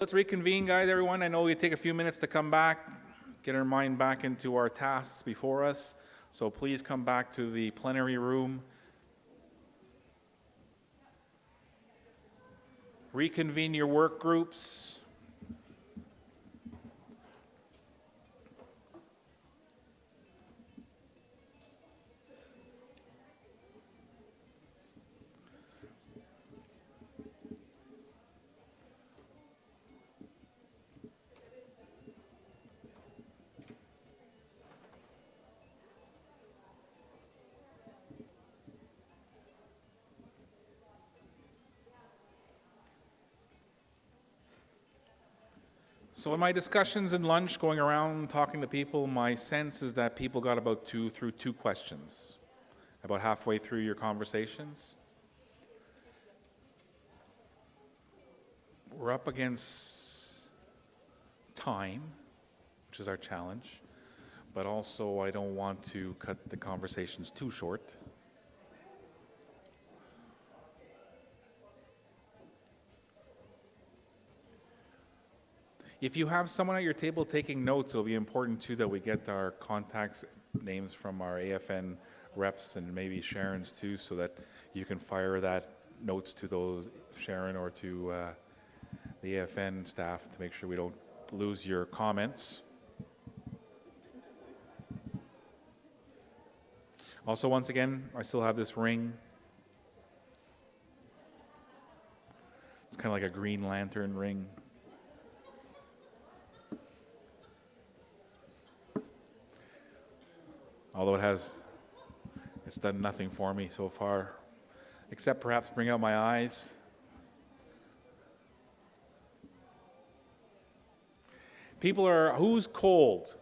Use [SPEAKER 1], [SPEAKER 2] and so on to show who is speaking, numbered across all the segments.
[SPEAKER 1] Let's reconvene, guys, everyone. I know we take a few minutes to come back, get our mind back into our tasks before us. So please come back to the plenary room. Reconvene your work groups. So in my discussions in lunch, going around talking to people, my sense is that people got about two questions, about halfway through your conversations. We're up against time, which is our challenge, but also I don't want to cut the conversations too short. If you have someone at your table taking notes, it'll be important too that we get our contacts names from our AFN reps and maybe Sharon's too, so that you can fire that notes to those Sharon or to the AFN staff to make sure we don't lose your comments. Also, once again, I still have this ring. It's kind of like a Green Lantern ring. Although it's done nothing for me so far, except perhaps bring out my eyes. Who's cold?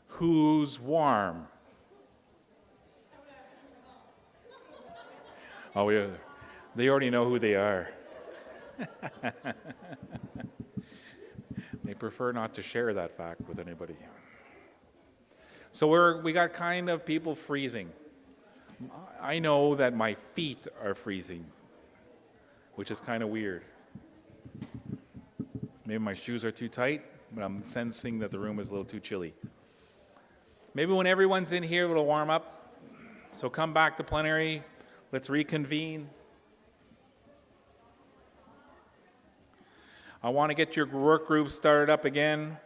[SPEAKER 1] Who's warm? Oh, yeah, they already know who they are. They prefer not to share that fact with anybody. So we got kind of people freezing. I know that my feet are freezing, which is kind of weird. Maybe my shoes are too tight, but I'm sensing that the room is a little too chilly. Maybe when everyone's in here, it'll warm up. So come back to plenary. Let's reconvene. I want to get your work group started up again.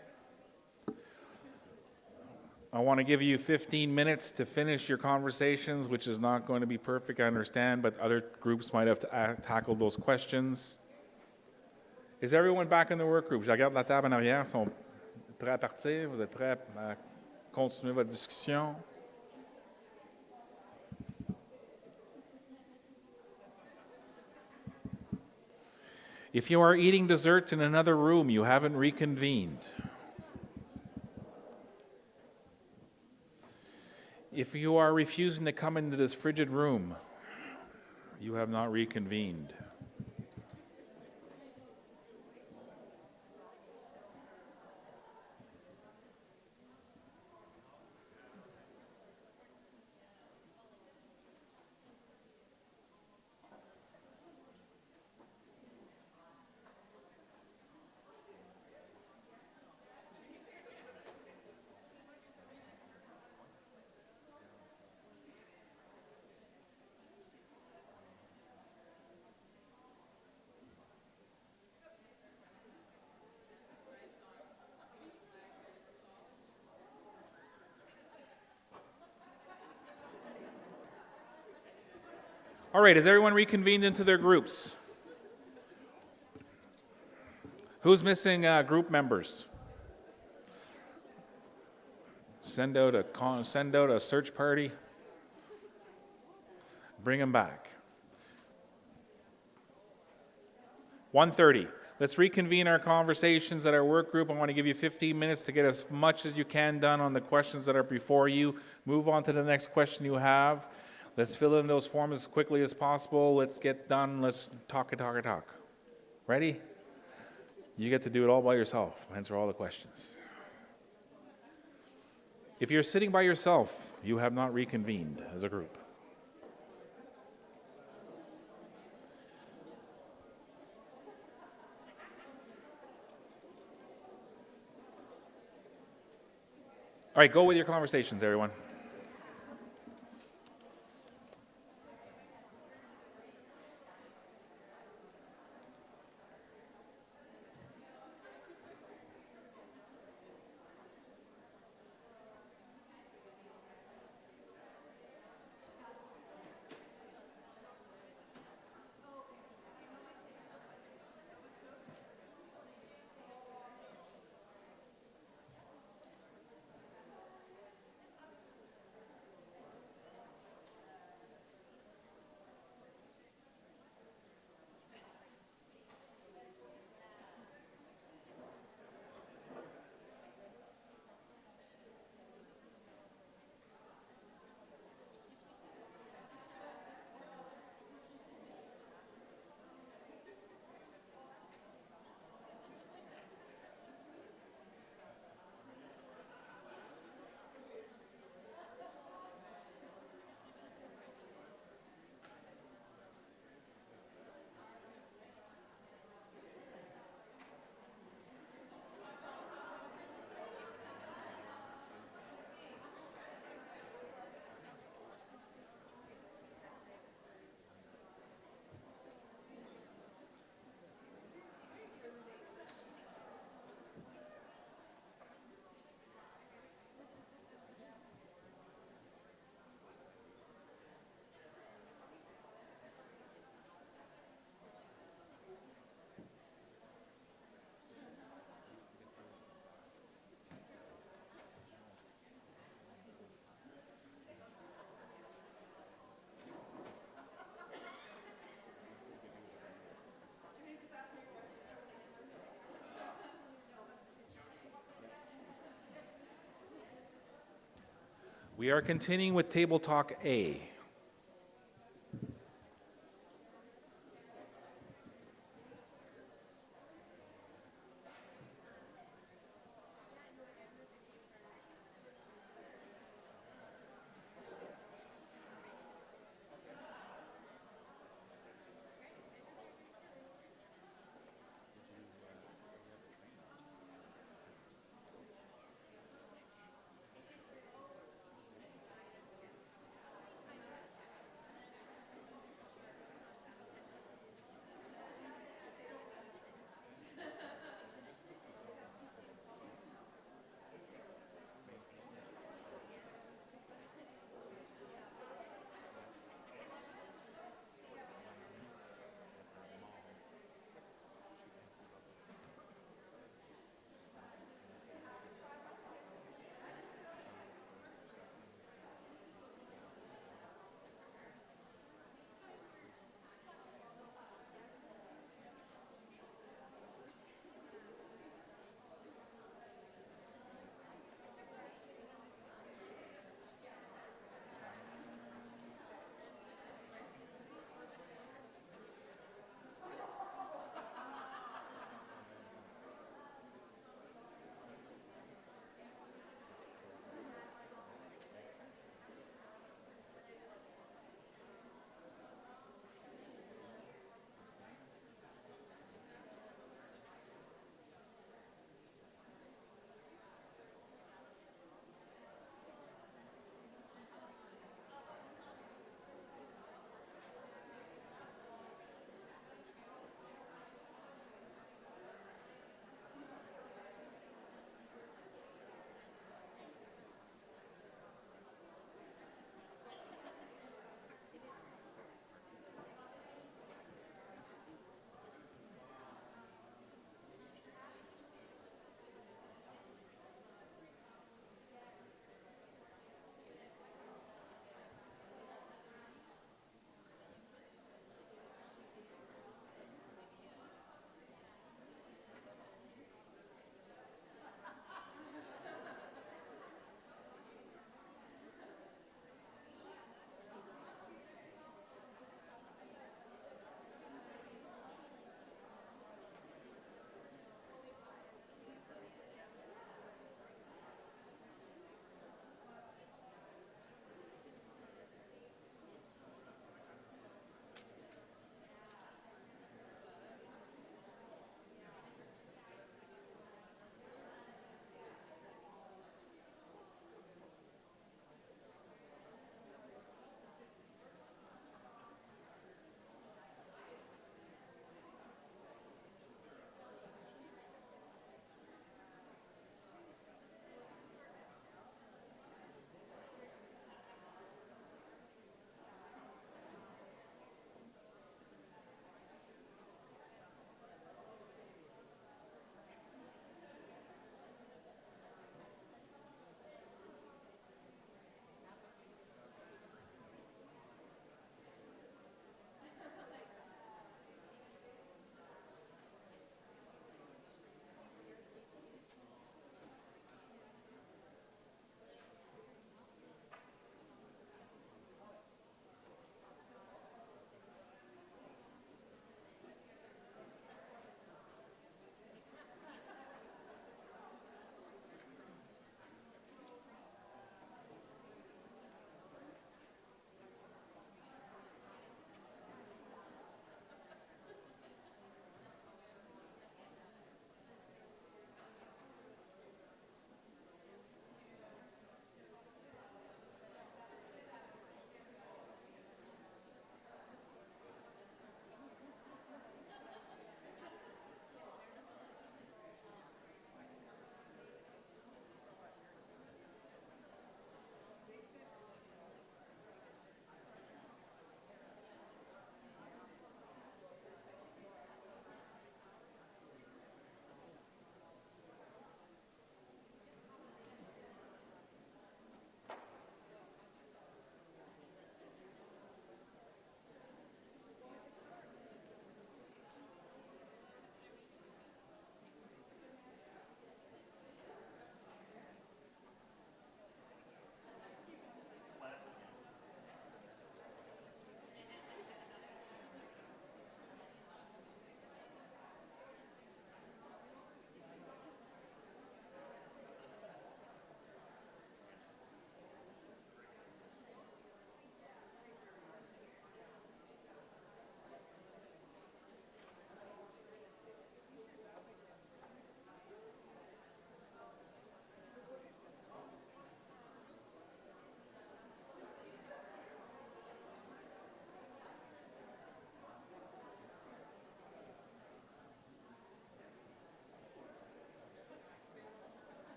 [SPEAKER 1] I want to give you 15 minutes to finish your conversations, which is not going to be perfect, I understand, but other groups might have to tackle those questions. Is everyone back in the work group? Je regarde la table en arrière, sont prêts à partir? Vous êtes prêts à continuer votre discussion? If you are eating dessert in another room, you haven't reconvened. If you are refusing to come into this frigid room, you have not reconvened. All right, has everyone reconvened into their groups? Who's missing group members? Send out a search party. Bring them back. 1:30. Let's reconvene our conversations at our work group. I want to give you 15 minutes to get as much as you can done on the questions that are before you. Move on to the next question you have. Let's fill in those forms as quickly as possible. Let's get done. Let's talk. Ready? You get to do it all by yourself. Answer all the questions. If you're sitting by yourself, you have not reconvened as a group. right, go with your conversations, everyone. We are continuing with Table Talk A.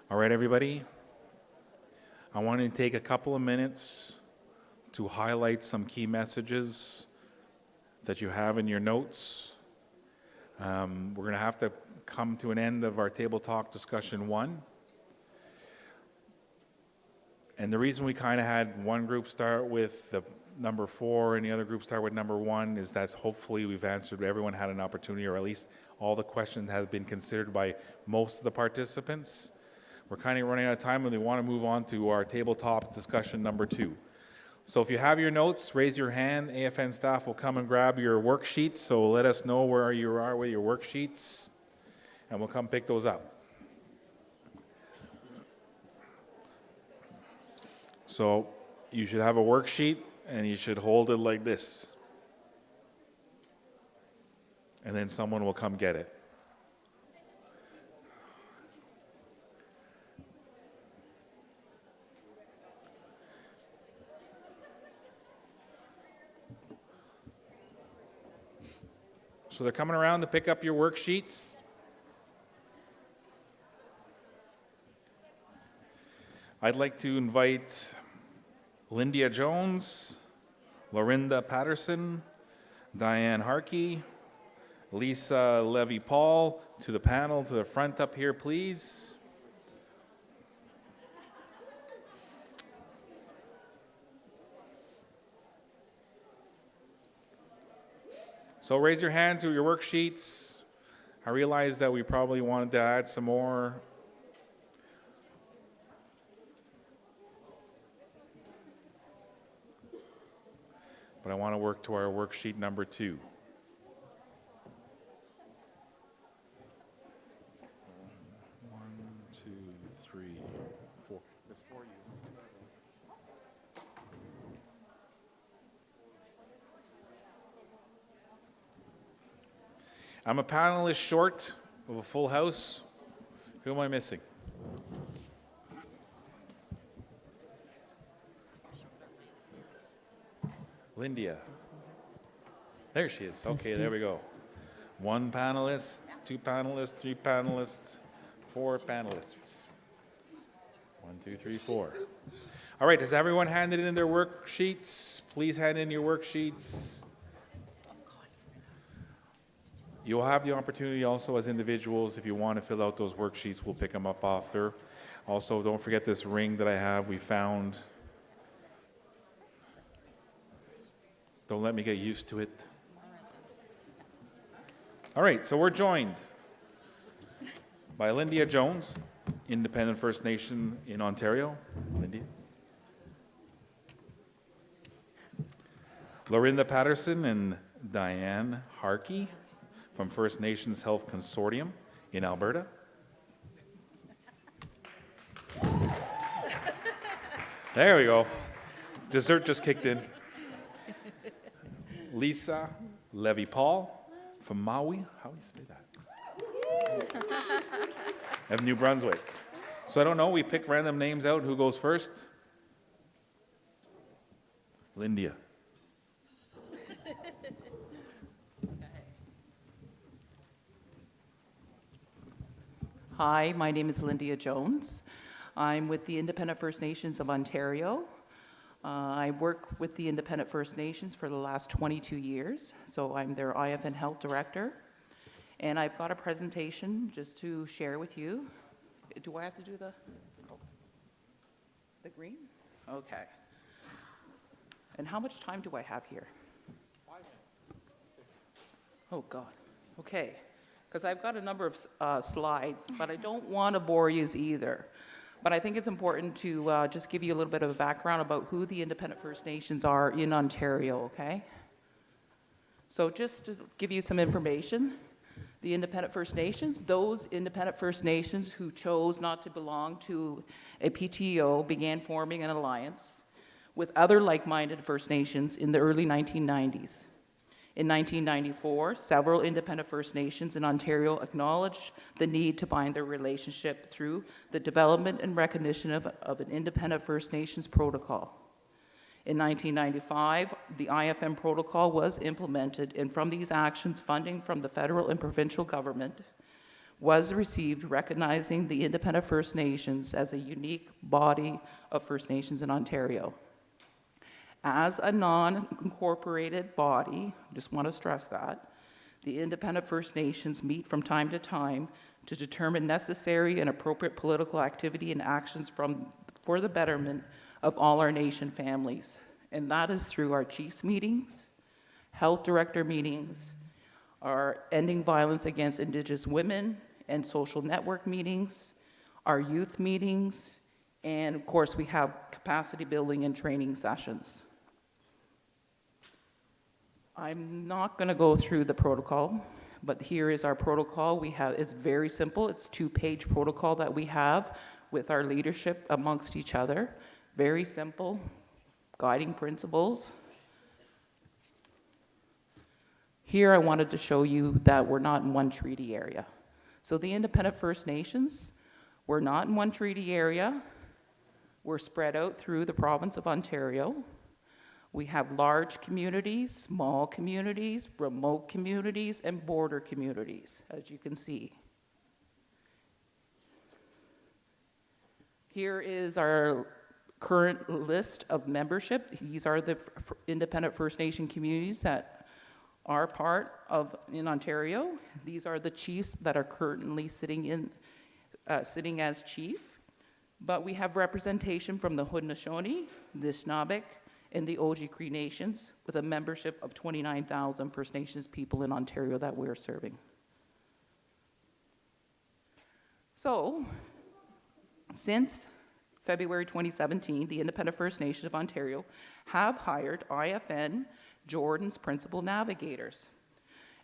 [SPEAKER 1] All right, everybody. I want to take a couple of minutes to highlight some key messages that you have in your notes. We're going to have to come to an end of our table talk discussion 1. And the reason we kind of had one group start with the number 4 and the other group start with number 1 is that hopefully we've answered, everyone had an opportunity, or at least all the questions have been considered by most of the participants. We're kind of running out of time and we want to move on to our tabletop discussion number 2. So if you have your notes, raise your hand. AFN staff will come and grab your worksheets, so let us know where you are with your worksheets, and we'll come pick those up. So you should have a worksheet, and you should hold it like this. And then someone will come get it. So they're coming around to pick up your worksheets. I'd like to invite Lindia Jones, Lorinda Patterson, Diane Harkey, Lisa Levy-Paul to the panel, to the front up here, please. So raise your hands with your worksheets. I realize that we probably wanted to add some more. But I want to work to our worksheet number 2. One, two, three, 4. There's 4 of you. I'm a panelist short of a full house. Who am I missing? Lindia. There she is. Okay, there we go. 1 panelist, 2 panelists, 3 panelists, 4 panelists. 1, 2, 3, 4. All right, has everyone handed in their worksheets? Please hand in your worksheets. You'll have the opportunity also as individuals, if you want to fill out those worksheets, we'll pick them up off there. Also, don't forget this ring that I have, we found. Don't let me get used to it. All right, so we're joined by Lindia Jones, Independent First Nation in Ontario. Lindia. Lorinda Patterson and Diane Harkey from First Nations Health Consortium in Alberta. There we go. Dessert just kicked in. Lisa Levy-Paul from Maui. How do you say that? Of New Brunswick. So I don't know, we pick random names out. Who goes first? Lindia.
[SPEAKER 2] Hi, my name is Lindia Jones. I'm with the Independent First Nations of Ontario. I work with the Independent First Nations for the last 22 years, so I'm their IFN Health Director. And I've got a presentation just to share with you. Do I have to do the green? Okay. And how much time do I have here?
[SPEAKER 1] 5 minutes.
[SPEAKER 2] Oh, God. Okay. Because I've got a number of slides, but I don't want to bore you either. But I think it's important to just give you a little bit of a background about who the Independent First Nations are in Ontario, okay? So just to give you some information, the Independent First Nations, those Independent First Nations who chose not to belong to a PTO began forming an alliance with other like-minded First Nations in the early 1990s. In 1994, several Independent First Nations in Ontario acknowledged the need to bind their relationship through the development and recognition of an Independent First Nations protocol. In 1995, the IFM protocol was implemented, and from these actions, funding from the federal and provincial government was received recognizing the Independent First Nations as a unique body of First Nations in Ontario. As a non-incorporated body, just want to stress that, the Independent First Nations meet from time to time to determine necessary and appropriate political activity and actions for the betterment of all our nation families. And that is through our chiefs meetings, health director meetings, our ending violence against Indigenous women and social network meetings, our youth meetings, and of course we have capacity building and training sessions. I'm not going to go through the protocol, but here is our protocol. It's very simple. It's a 2-page protocol that we have with our leadership amongst each other. Very simple, guiding principles. Here I wanted to show you that we're not in one treaty area. So the Independent First Nations, we're not in one treaty area. We're spread out through the province of Ontario. We have large communities, small communities, remote communities, and border communities, as you can see. Here is our current list of membership. These are the Independent First Nation communities that are part of in Ontario. These are the chiefs that are currently sitting as chief. But we have representation from the Haudenosaunee, the Snabik, and the Oji Cree Nations, with a membership of 29,000 First Nations people in Ontario that we're serving. So, since February 2017, the Independent First Nation of Ontario have hired IFN Jordan's Principal Navigators.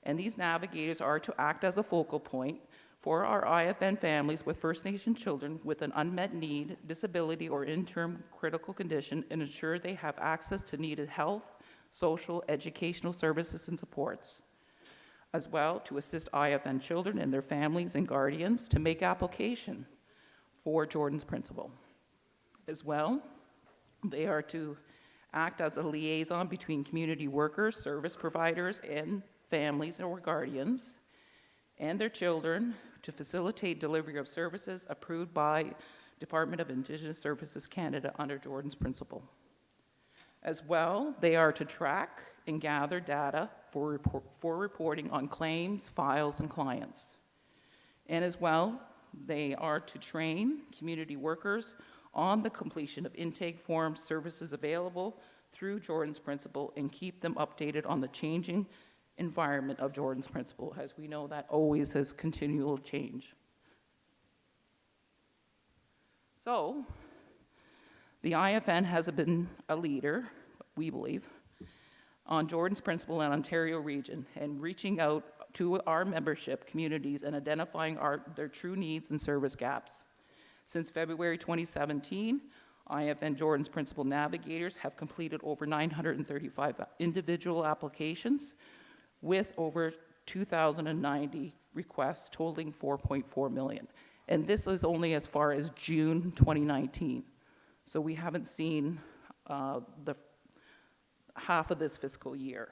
[SPEAKER 2] And these navigators are to act as a focal point for our IFN families with First Nation children with an unmet need, disability, or interim critical condition, and ensure they have access to needed health, social, educational services and supports. As well, to assist IFN children and their families and guardians to make application for Jordan's Principal. As well, they are to act as a liaison between community workers, service providers, and families or guardians, and their children to facilitate delivery of services approved by Department of Indigenous Services Canada under Jordan's Principle. As well, they are to track and gather data for reporting on claims, files, and clients. And as well, they are to train community workers on the completion of intake forms, services available through Jordan's Principle, and keep them updated on the changing environment of Jordan's Principle, as we know that always has continual change. So, the IFN has been a leader, we believe, on Jordan's Principle in Ontario region and reaching out to our membership communities and identifying their true needs and service gaps. Since February 2017, IFN Jordan's Principal Navigators have completed over 935 individual applications with over 2,090 requests totaling $4.4 million. And this is only as far as June 2019. So we haven't seen the half of this fiscal year.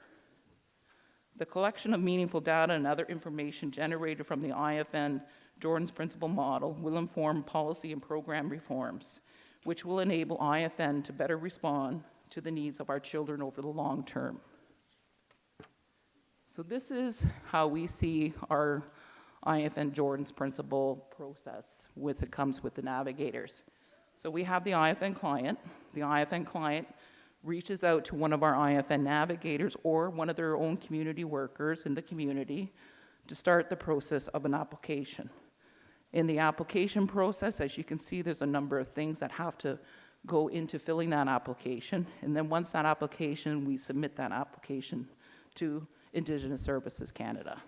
[SPEAKER 2] The collection of meaningful data and other information generated from the IFN Jordan's Principle model will inform policy and program reforms, which will enable IFN to better respond to the needs of our children over the long term. So this is how we see our IFN Jordan's Principle process with it comes with the navigators. So we have the IFN client. The IFN client reaches out to one of our IFN navigators or one of their own community workers in the community to start the process of an application. In the application process, as you can see, there's a number of things that have to go into filling that application. And then once that application, we submit that application to Indigenous Services Canada.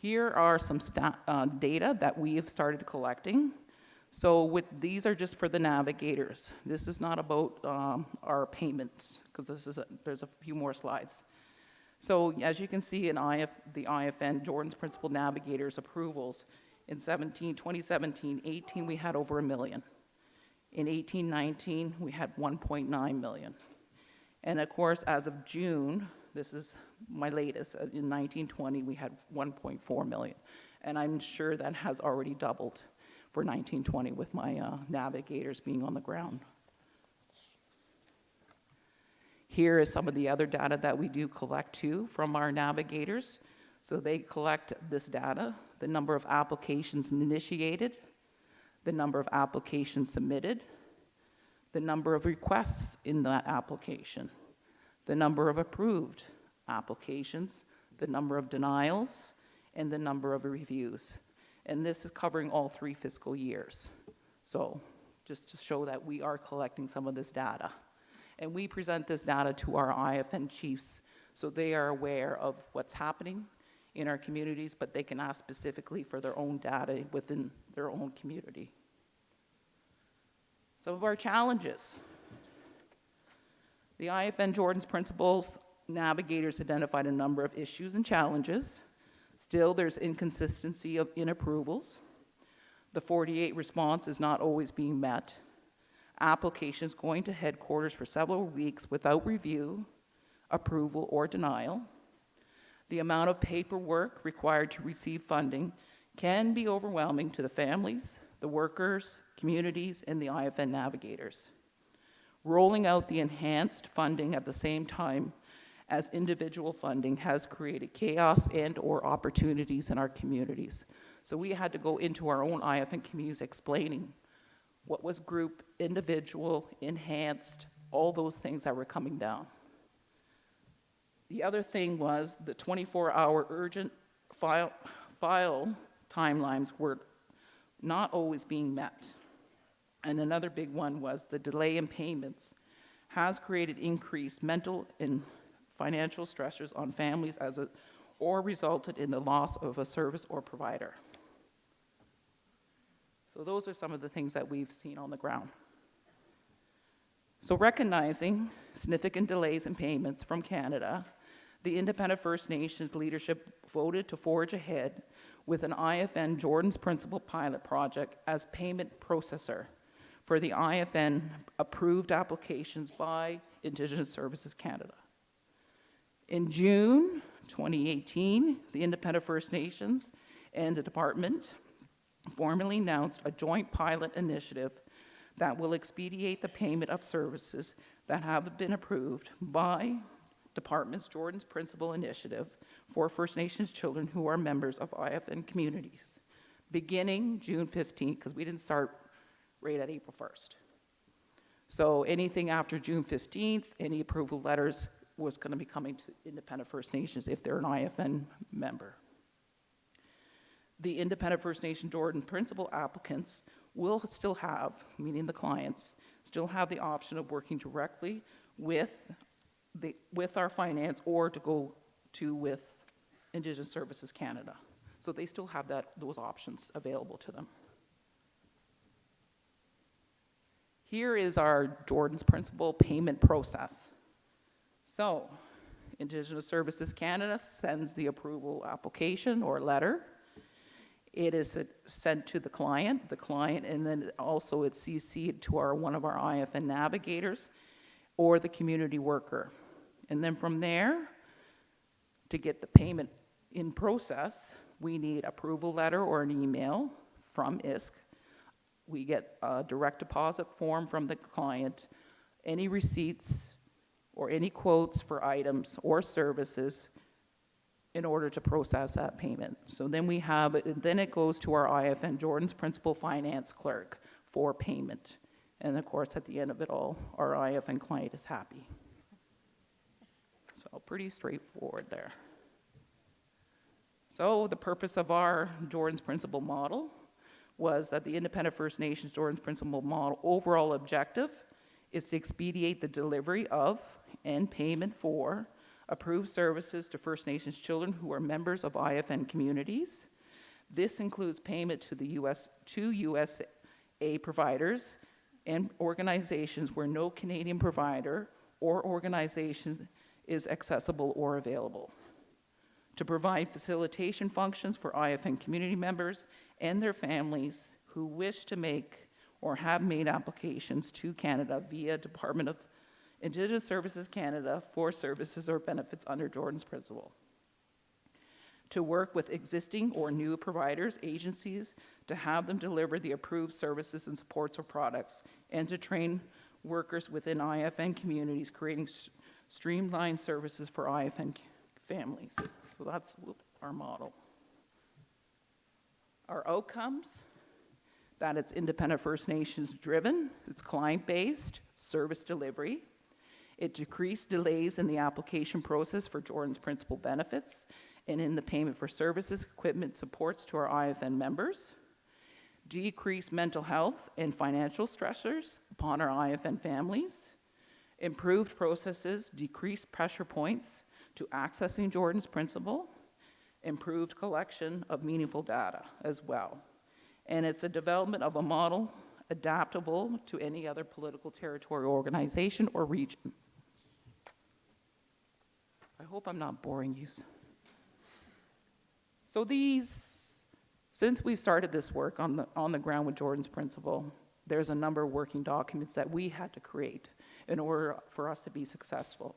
[SPEAKER 2] Here are some data that we have started collecting. So these are just for the navigators. This is not about our payments, because there's a few more slides. So as you can see in the IFN Jordan's Principle Navigators approvals, in 2017-18, we had over 1 million. In 18-19, we had 1.9 million. And of course, as of June, This is my latest. In 1920, we had 1.4 million. And I'm sure that has already doubled for 1920 with my navigators being on the ground. Here is some of the other data that we do collect too from our navigators. So they collect this data, the number of applications initiated, the number of applications submitted, the number of requests in that application, the number of approved applications, the number of denials, and the number of reviews. And this is covering all 3 fiscal years. So just to show that we are collecting some of this data. And we present this data to our IFN chiefs so they are aware of what's happening in our communities, but they can ask specifically for their own data within their own community. Some of our challenges. The IFN Jordan's Principles navigators identified a number of issues and challenges. Still, there's inconsistency in approvals. The 48 response is not always being met. Applications going to headquarters for several weeks without review, approval, or denial. The amount of paperwork required to receive funding can be overwhelming to the families, the workers, communities, and the IFN navigators. Rolling out the enhanced funding at the same time as individual funding has created chaos and/or opportunities in our communities. So we had to go into our own IFN communities explaining what was group, individual, enhanced, all those things that were coming down. The other thing was the 24-hour urgent file timelines were not always being met. And another big one was the delay in payments has created increased mental and financial stressors on families or resulted in the loss of a service or provider. So those are some of the things that we've seen on the ground. So recognizing significant delays in payments from Canada, the Independent First Nations leadership voted to forge ahead with an IFN Jordan's Principle pilot project as payment processor for the IFN approved applications by Indigenous Services Canada. In June 2018, the Independent First Nations and the department formally announced a joint pilot initiative that will expedite the payment of services that have been approved by department's Jordan's Principle initiative for First Nations children who are members of IFN communities, beginning June 15th, because we didn't start right at April 1st. So anything after June 15th, any approval letters was going to be coming to Independent First Nations if they're an IFN member. The Independent First Nation Jordan Principle applicants will still have, meaning the clients, still have the option of working directly with our finance or to go to with Indigenous Services Canada. So they still have those options available to them. Here is our Jordan's Principle payment process. So Indigenous Services Canada sends the approval application or letter. It is sent to the client, and then also it's CC'd to one of our IFN navigators or the community worker. And then from there, to get the payment in process, we need approval letter or an email from ISK. We get a direct deposit form from the client, any receipts or any quotes for items or services in order to process that payment. So then then it goes to our IFN Jordan's Principle Finance Clerk for payment. And of course, at the end of it all, our IFN client is happy. So pretty straightforward there. So the purpose of our Jordan's Principle model was that the Independent First Nations Jordan's Principle model overall objective is to expedite the delivery of and payment for approved services to First Nations children who are members of IFN communities. This includes payment to USA providers and organizations where no Canadian provider or organization is accessible or available. To provide facilitation functions for IFN community members and their families who wish to make or have made applications to Canada via Department of Indigenous Services Canada for services or benefits under Jordan's Principle. To work with existing or new providers, agencies, to have them deliver the approved services and supports or products, and to train workers within IFN communities, creating streamlined services for IFN families. So that's our model. Our outcomes, that it's independent First Nations driven, it's client-based, service delivery. It decreased delays in the application process for Jordan's Principle benefits and in the payment for services, equipment, supports to our IFN members. Decreased mental health and financial stressors upon our IFN families. Improved processes, decreased pressure points to accessing Jordan's Principle. Improved collection of meaningful data as well. And it's a development of a model adaptable to any other political territory, organization, or region. I hope I'm not boring you. So since we've started this work on the ground with Jordan's Principle, there's a number of working documents that we had to create in order for us to be successful.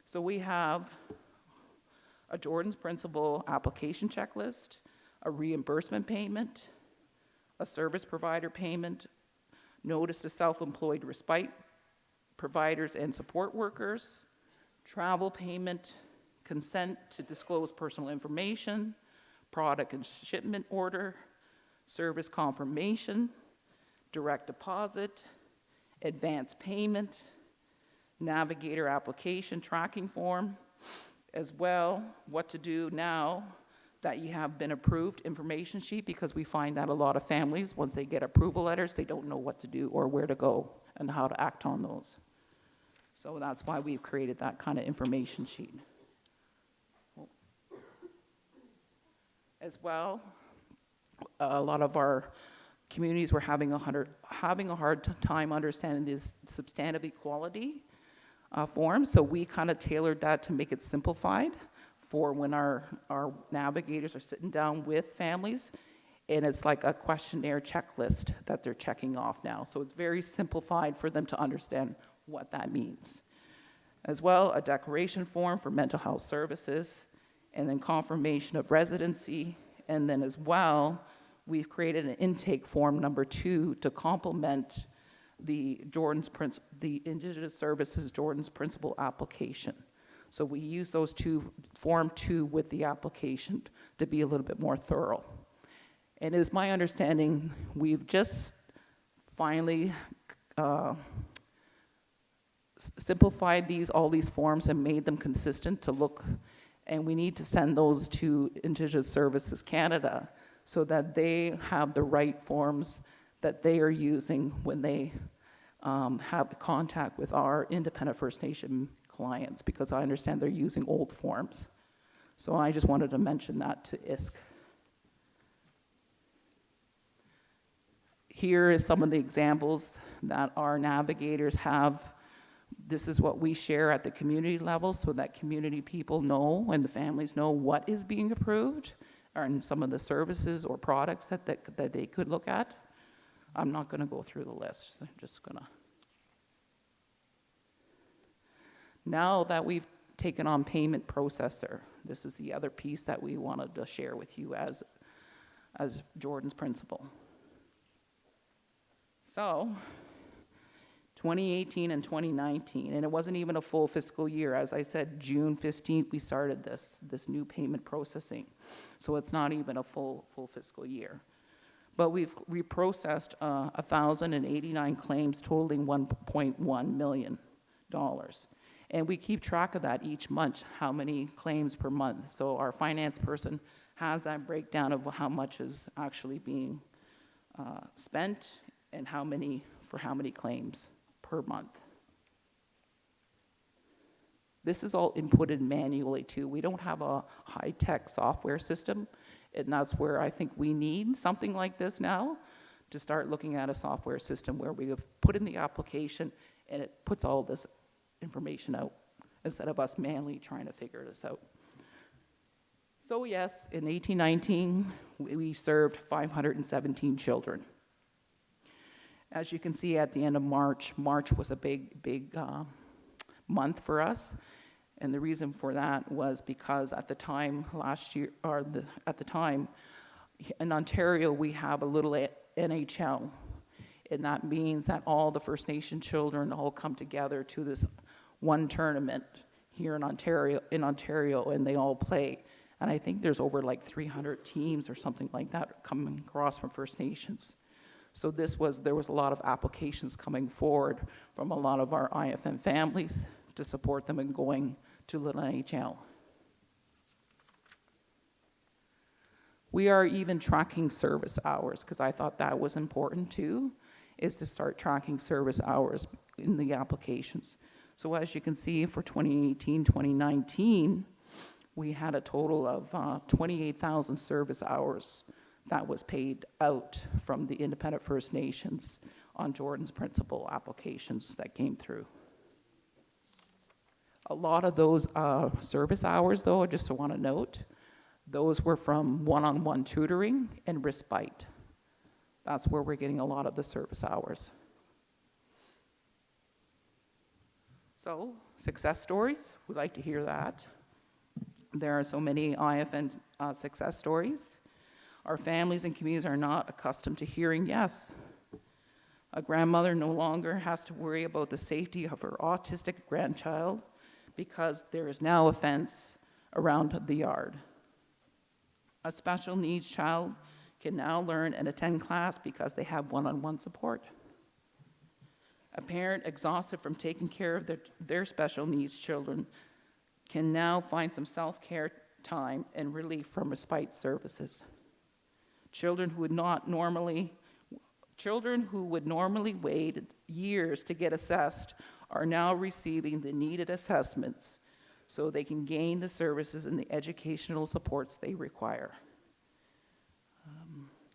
[SPEAKER 2] So we have a Jordan's Principle application checklist, a reimbursement payment, a service provider payment, notice to self-employed respite providers and support workers, travel payment, consent to disclose personal information, product and shipment order, service confirmation, direct deposit, advance payment, navigator application tracking form, as well what to do now that you have been approved information sheet, because we find that a lot of families, once they get approval letters, they don't know what to do or where to go and how to act on those. So that's why we've created that kind of information sheet. As well, a lot of our communities were having a hard time understanding this substantive equality form, so we kind of tailored that to make it simplified for when our navigators are sitting down with families, and it's like a questionnaire checklist that they're checking off now. So it's very simplified for them to understand what that means. As well, a declaration form for mental health services, and then confirmation of residency, and then as well, we've created an intake form number 2 to complement the Indigenous Services Jordan's Principle application. So we use those form 2 with the application to be a little bit more thorough. And it is my understanding we've just finally simplified all these forms and made them consistent to look, and we need to send those to Indigenous Services Canada so that they have the right forms that they are using when they have contact with our independent First Nation clients, because I understand they're using old forms. So I just wanted to mention that to ISK. Here is some of the examples that our navigators have. This is what we share at the community level so that community people know and the families know what is being approved and some of the services or products that they could look at. I'm not going to go through the list. I'm just going to. Now that we've taken on payment processor, this is the other piece that we wanted to share with you as Jordan's Principle. So, 2018 and 2019, and it wasn't even a full fiscal year. As I said, June 15th, we started this new payment processing. So it's not even a full fiscal year. But we processed 1,089 claims totaling $1.1 million. And we keep track of that each month, how many claims per month. So our finance person has that breakdown of how much is actually being spent and how many claims per month. This is all inputted manually too. We don't have a high-tech software system, and that's where I think we need something like this now to start looking at a software system where we have put in the application and it puts all this information out instead of us manually trying to figure this out. So yes, in 1819, we served 517 children. As you can see at the end of March was a big month for us. And the reason for that was because at the time last year, at the time, in Ontario, we have a little NHL. And that means that all the First Nation children all come together to this one tournament here in Ontario, and they all play. And I think there's over like 300 teams or something like that coming across from First Nations. So there was a lot of applications coming forward from a lot of our IFN families to support them in going to Little NHL. We are even tracking service hours, because I thought that was important too, is to start tracking service hours in the applications. So as you can see, for 2018, 2019, we had a total of 28,000 service hours that was paid out from the Independent First Nations on Jordan's Principle applications that came through. A lot of those service hours, though, I just want to note, those were from one-on-one tutoring and respite. That's where we're getting a lot of the service hours. So, success stories, we'd like to hear that. There are so many IFN success stories. Our families and communities are not accustomed to hearing yes. A grandmother no longer has to worry about the safety of her autistic grandchild because there is now a fence around the yard. A special needs child can now learn and attend class because they have one-on-one support. A parent exhausted from taking care of their special needs children can now find some self-care time and relief from respite services. Children who would normally wait years to get assessed are now receiving the needed assessments so they can gain the services and the educational supports they require.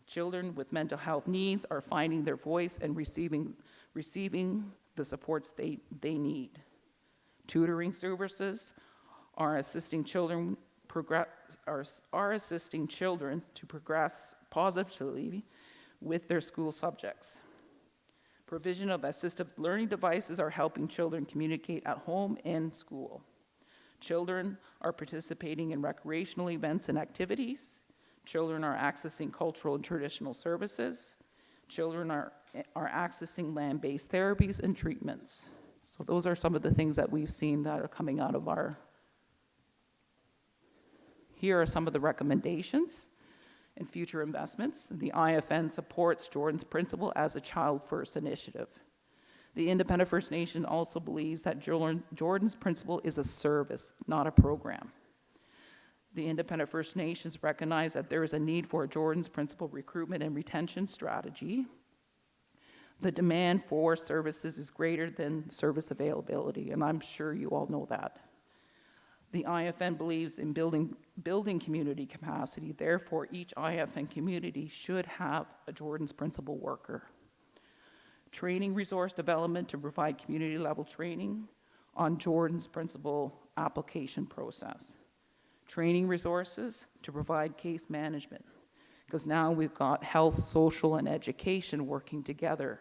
[SPEAKER 2] Children with mental health needs are finding their voice and receiving the supports they need. Tutoring services are assisting children to progress positively with their school subjects. Provision of assistive learning devices are helping children communicate at home and school. Children are participating in recreational events and activities. Children are accessing cultural and traditional services. Children are accessing land-based therapies and treatments. So those are some of the things that we've seen that are coming out of our. Here are some of the recommendations and future investments. The IFN supports Jordan's Principle as a child-first initiative. The Independent First Nation also believes that Jordan's Principle is a service, not a program. The Independent First Nations recognize that there is a need for a Jordan's Principle recruitment and retention strategy. The demand for services is greater than service availability, and I'm sure you all know that. The IFN believes in building community capacity. Therefore, each IFN community should have a Jordan's Principle worker. Training resource development to provide community-level training on Jordan's Principle application process. Training resources to provide case management, because now we've got health, social, and education working together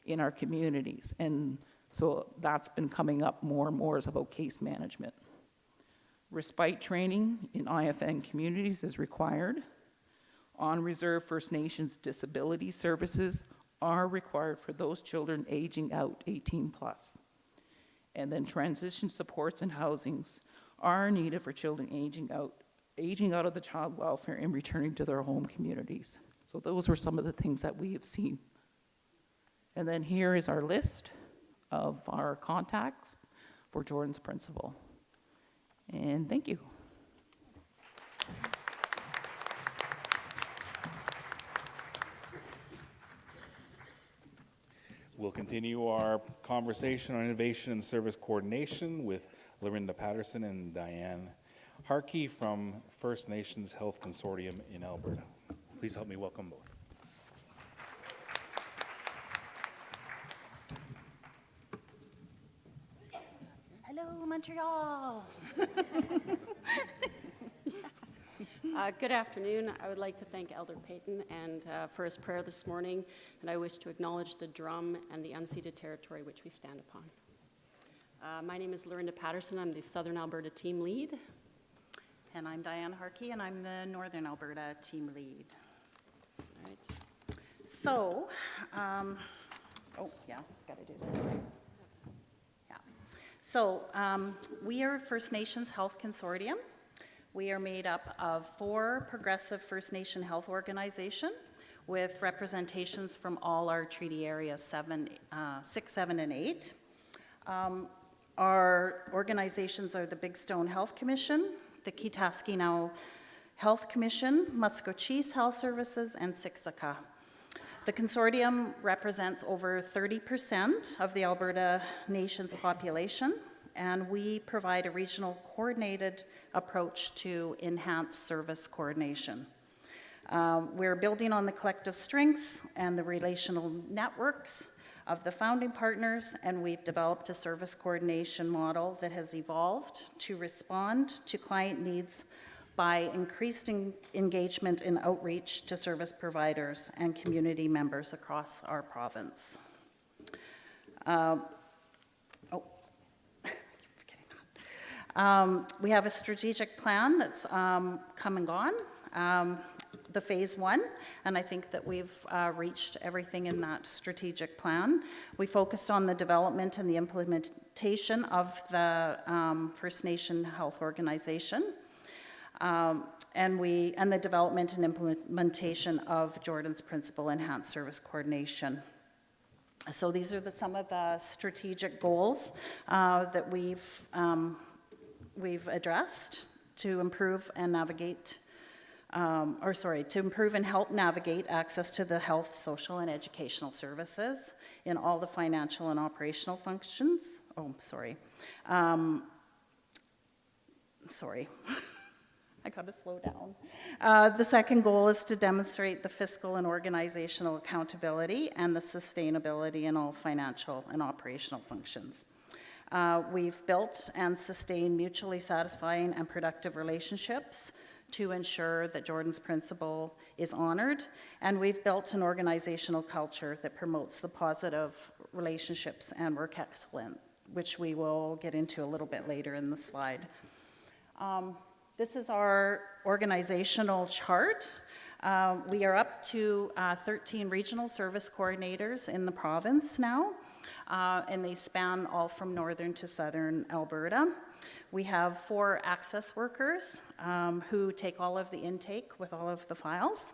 [SPEAKER 2] in our communities, and so that's been coming up more and more is about case management. Respite training in IFN communities is required. On-reserve First Nations disability services are required for those children aging out 18+. And then transition supports and housings are needed for children aging out of the child welfare and returning to their home communities. So those were some of the things that we have seen. And then here is our list of our contacts for Jordan's Principle. And thank you.
[SPEAKER 1] We'll continue our conversation on innovation and service coordination with Lorinda Patterson and Diane Harkey from First Nations Health Consortium in Alberta. Please help me welcome both.
[SPEAKER 3] Hello, Montreal. Good afternoon. I would like to thank Elder Payton and for his prayer this morning, and I wish to acknowledge the drum and the unceded territory which we stand upon. My name is Lorinda Patterson. I'm the Southern Alberta team lead.
[SPEAKER 4] And I'm Diane Harkey, and I'm the Northern Alberta team lead.
[SPEAKER 3] All right.
[SPEAKER 4] So, oh, yeah, gotta do this, right? Yeah. So, we are First Nations Health Consortium. We are made up of 4 progressive First Nation health organizations with representations from all our treaty areas, 6, 7, and 8. Our organizations are the Big Stone Health Commission, the Kitaskinaw Health Commission, Musqueam Health Services, and Siksika. The consortium represents over 30% of the Alberta Nation's population, and we provide a regional coordinated approach to enhanced service coordination. We're building on the collective strengths and the relational networks of the founding partners, and we've developed a service coordination model that has evolved to respond to client needs by increased engagement and outreach to service providers and community members across our province. We have a strategic plan that's come and gone, the phase 1, and I think that we've reached everything in that strategic plan. We focused on the development and the implementation of the First Nation Health Organization, and the development and implementation of Jordan's Principle Enhanced Service Coordination. So these are some of the strategic goals that we've addressed to improve and navigate, to improve and help navigate access to the health, social, and educational services in all the financial and operational functions. Sorry. I gotta slow down. The second goal is to demonstrate the fiscal and organizational accountability and the sustainability in all financial and operational functions. We've built and sustained mutually satisfying and productive relationships to ensure that Jordan's Principle is honored, and we've built an organizational culture that promotes the positive relationships and work excellence, which we will get into a little bit later in the slide. This is our organizational chart. We are up to 13 regional service coordinators in the province now, and they span all from northern to southern Alberta. We have 4 access workers who take all of the intake with all of the files.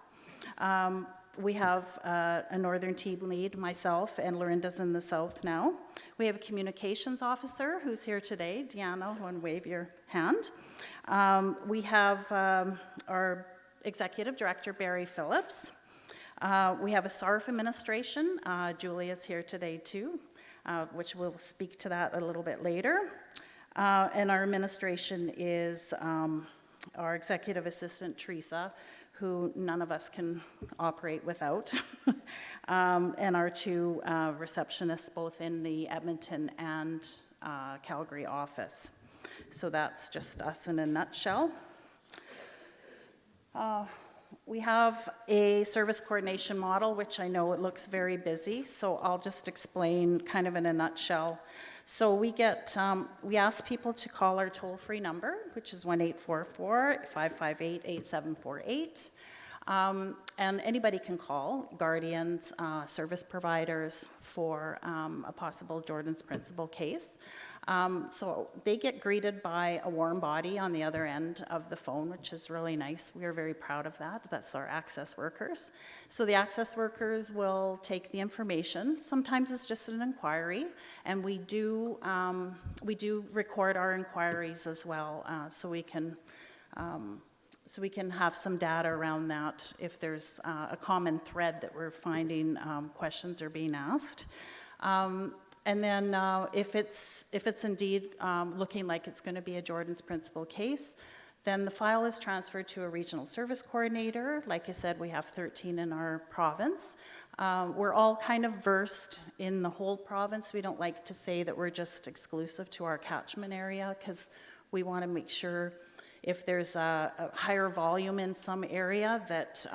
[SPEAKER 4] We have a northern team lead, myself, and Lorinda's in the south now. We have a communications officer who's here today. Deanna, want to wave your hand. We have our executive director, Barry Phillips. We have a SARF administration. Julia's here today too, which we'll speak to that a little bit later. And our administration is our executive assistant, Teresa, who none of us can operate without, and our 2 receptionists, both in the Edmonton and Calgary office. So that's just us in a nutshell. We have a service coordination model, which I know it looks very busy, so I'll just explain kind of in a nutshell. So we ask people to call our toll-free number, which is 1-844-558-8748. And anybody can call, guardians, service providers, for a possible Jordan's Principle case. So they get greeted by a warm body on the other end of the phone, which is really nice. We are very proud of that. That's our access workers. So the access workers will take the information. Sometimes it's just an inquiry, and we do record our inquiries as well, so we can have some data around that if there's a common thread that we're finding questions are being asked. And then if it's indeed looking like it's going to be a Jordan's Principle case, then the file is transferred to a regional service coordinator. Like I said, we have 13 in our province. We're all kind of versed in the whole province. We don't like to say that we're just exclusive to our catchment area, because we want to make sure if there's a higher volume in some area that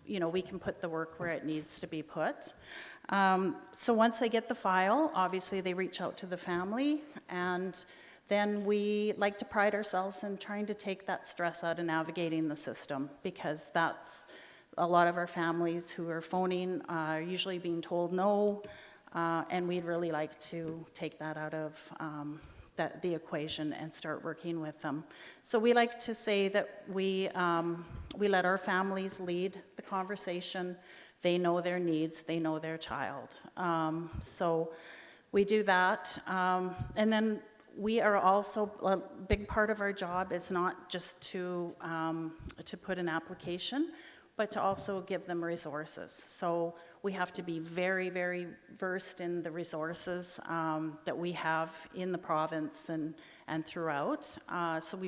[SPEAKER 4] we can put the work where it needs to be put. So once they get the file, obviously they reach out to the family, and then we like to pride ourselves in trying to take that stress out of navigating the system, because that's a lot of our families who are phoning are usually being told no, and we'd really like to take that out of the equation and start working with them. So we like to say that we let our families lead the conversation. They know their needs, they know their child. So we do that. And then we are also, a big part of our job is not just to put an application, but to also give them resources. So we have to be very, very versed in the resources that we have in the province and throughout. So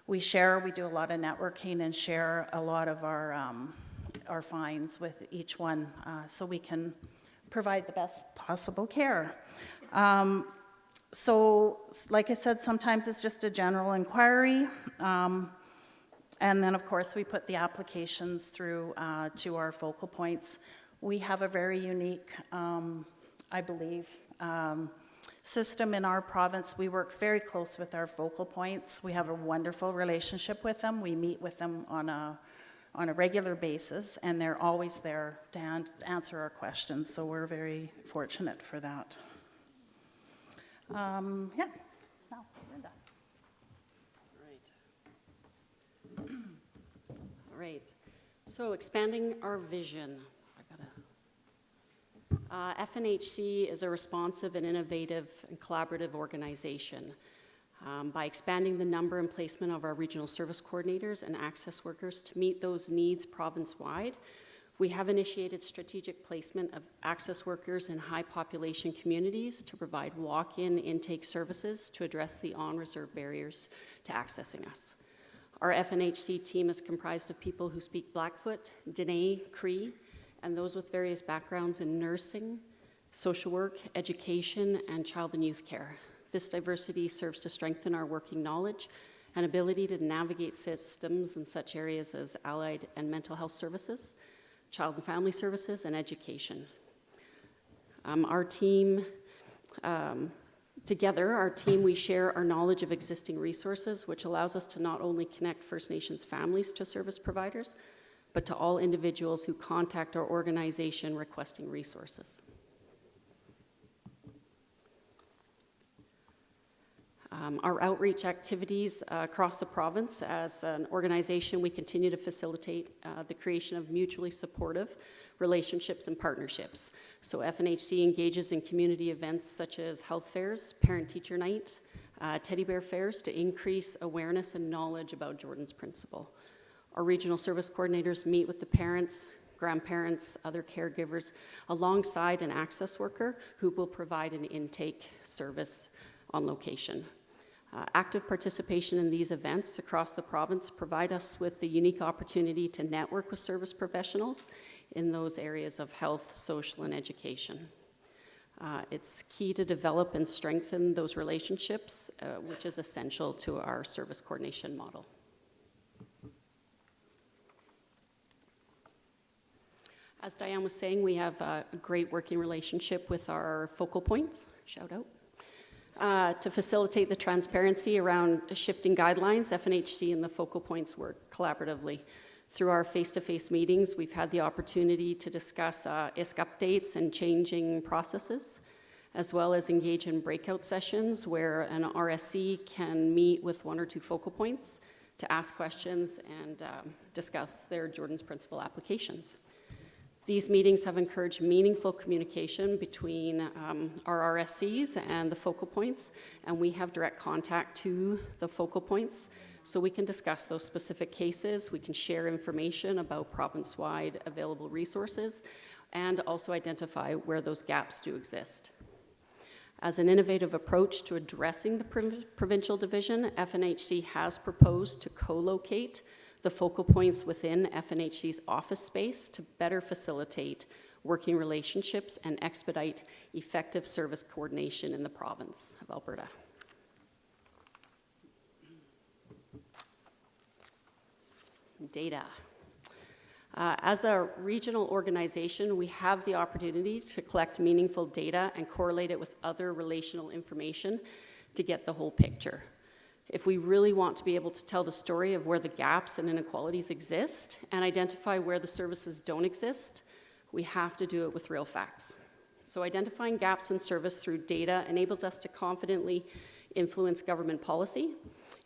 [SPEAKER 4] we share, we do a lot of networking and share a lot of our finds with each one, so we can provide the best possible care. So, like I said, sometimes it's just a general inquiry, and then, of course, we put the applications through to our focal points. We have a very unique, I believe, system in our province. We work very close with our focal points. We have a wonderful relationship with them. We meet with them on a regular basis, and they're always there to answer our questions, so we're very fortunate for that. Yeah, now, Linda.
[SPEAKER 3] All right. So expanding our vision. FNHC is a responsive and innovative and collaborative organization. By expanding the number and placement of our regional service coordinators and access workers to meet those needs province-wide, we have initiated strategic placement of access workers in high population communities to provide walk-in intake services to address the on-reserve barriers to accessing us. Our FNHC team is comprised of people who speak Blackfoot, Dene, Cree, and those with various backgrounds in nursing, social work, education, and child and youth care. This diversity serves to strengthen our working knowledge and ability to navigate systems in such areas as allied and mental health services, child and family services, and education. Our team, we share our knowledge of existing resources, which allows us to not only connect First Nations families to service providers, but to all individuals who contact our organization requesting resources. Our outreach activities across the province, as an organization, we continue to facilitate the creation of mutually supportive relationships and partnerships. So FNHC engages in community events such as health fairs, parent-teacher night, teddy bear fairs to increase awareness and knowledge about Jordan's Principle. Our regional service coordinators meet with the parents, grandparents, other caregivers, alongside an access worker who will provide an intake service on location. Active participation in these events across the province provide us with the unique opportunity to network with service professionals in those areas of health, social, and education. It's key to develop and strengthen those relationships, which is essential to our service coordination model. As Diane was saying, we have a great working relationship with our focal points. Shout out. To facilitate the transparency around shifting guidelines, FNHC and the focal points work collaboratively. Through our face-to-face meetings, we've had the opportunity to discuss ISK updates and changing processes, as well as engage in breakout sessions where an RSC can meet with one or two focal points to ask questions and discuss their Jordan's Principle applications. These meetings have encouraged meaningful communication between our RSCs and the focal points, and we have direct contact to the focal points, so we can discuss those specific cases, we can share information about province-wide available resources, and also identify where those gaps do exist. As an innovative approach to addressing the provincial division, FNHC has proposed to co-locate the focal points within FNHC's office space to better facilitate working relationships and expedite effective service coordination in the province of Alberta. Data. As a regional organization, we have the opportunity to collect meaningful data and correlate it with other relational information to get the whole picture. If we really want to be able to tell the story of where the gaps and inequalities exist and identify where the services don't exist, we have to do it with real facts. So identifying gaps in service through data enables us to confidently influence government policy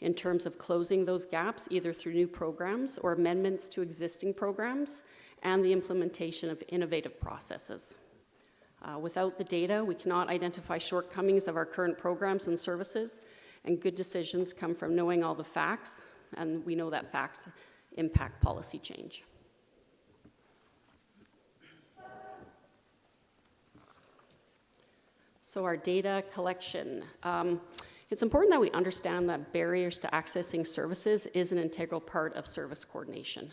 [SPEAKER 3] in terms of closing those gaps, either through new programs or amendments to existing programs, and the implementation of innovative processes. Without the data, we cannot identify shortcomings of our current programs and services, and good decisions come from knowing all the facts, and we know that facts impact policy change. So our data collection. It's important that we understand that barriers to accessing services is an integral part of service coordination.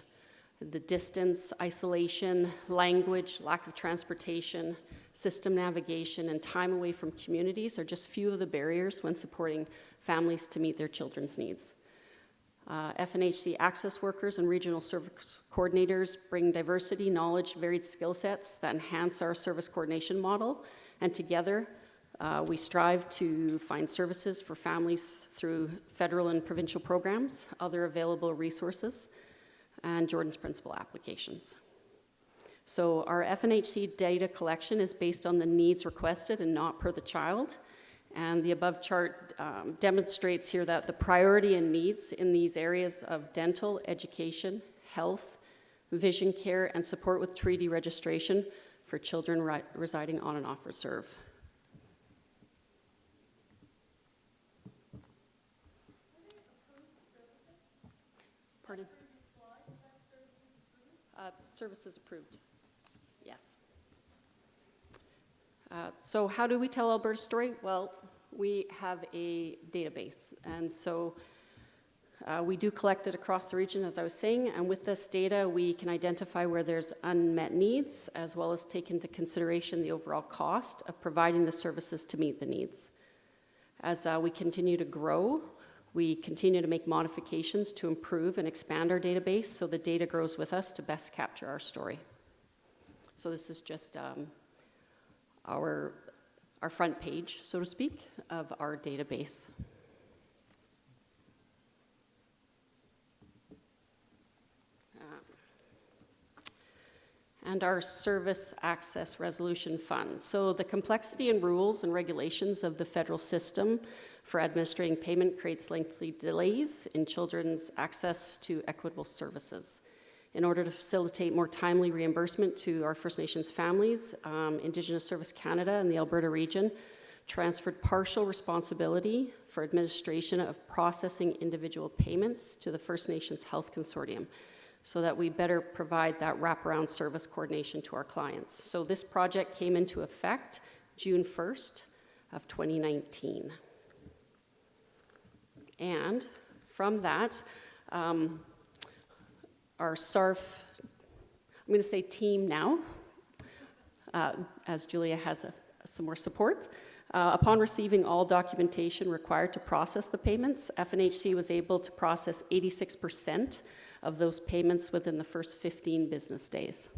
[SPEAKER 3] The distance, isolation, language, lack of transportation, system navigation, and time away from communities are just few of the barriers when supporting families to meet their children's needs. FNHC access workers and regional service coordinators bring diversity, knowledge, varied skill sets that enhance our service coordination model, and together we strive to find services for families through federal and provincial programs, other available resources, and Jordan's Principle applications. So our FNHC data collection is based on the needs requested and not per the child. And the above chart demonstrates here that the priority and needs in these areas of dental, education, health, vision care, and support with treaty registration for children residing on and off reserve. Pardon? Services approved. Yes. So how do we tell Alberta's story? Well, we have a database, and so we do collect it across the region, as I was saying, and with this data, we can identify where there's unmet needs, as well as take into consideration the overall cost of providing the services to meet the needs. As we continue to grow, we continue to make modifications to improve and expand our database so the data grows with us to best capture our story. So this is just our front page, so to speak, of our database. And our service access resolution fund. So the complexity and rules and regulations of the federal system for administrating payment creates lengthy delays in children's access to equitable services. In order to facilitate more timely reimbursement to our First Nations families, Indigenous Service Canada and the Alberta region transferred partial responsibility for administration of processing individual payments to the First Nations Health Consortium, so that we better provide that wraparound service coordination to our clients. So this project came into effect June 1st of 2019. And from that, our SARF, I'm going to say team now, as Julia has some more support. Upon receiving all documentation required to process the payments, FNHC was able to process 86% of those payments within the first 15 business days.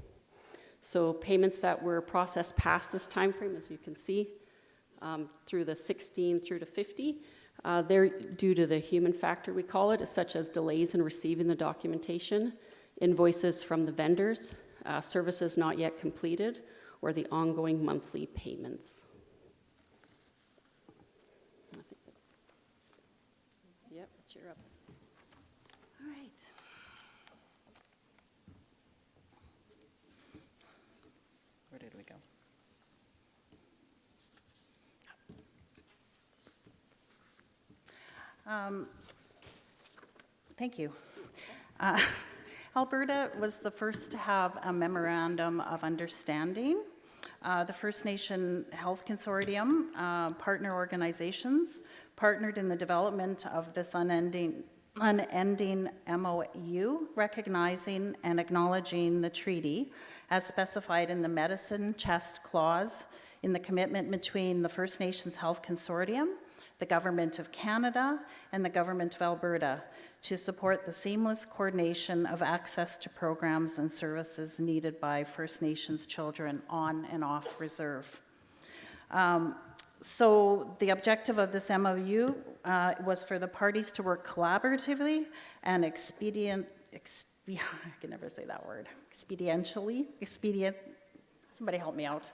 [SPEAKER 3] So payments that were processed past this time frame, as you can see, through the 16 through to 50, they're due to the human factor, we call it, such as delays in receiving the documentation, invoices from the vendors, services not yet completed, or the ongoing monthly payments. I think that's, yep, cheer up.
[SPEAKER 4] All right. Where did we go? Thank you. Alberta was the first to have a memorandum of understanding. The First Nation Health Consortium, partner organizations, partnered in the development of this unending MOU, recognizing and acknowledging the treaty as specified in the Medicine Chest Clause in the commitment between the First Nations Health Consortium, the Government of Canada, and the Government of Alberta to support the seamless coordination of access to programs and services needed by First Nations children on and off reserve. So the objective of this MOU was for the parties to work collaboratively and I can never say that word, somebody help me out.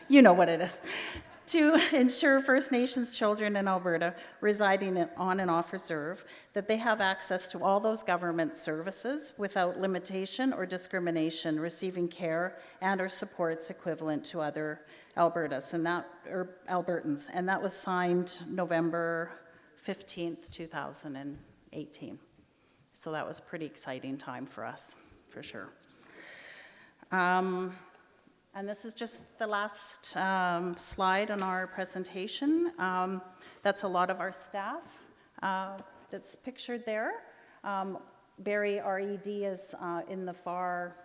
[SPEAKER 4] You know what it is. To ensure First Nations children in Alberta residing on and off reserve that they have access to all those government services without limitation or discrimination, receiving care and or supports equivalent to other Albertans, and that was signed November 15th, 2018. So that was a pretty exciting time for us, for sure. And this is just the last slide on our presentation. That's a lot of our staff that's pictured there. Barry, R.E.D. is in the far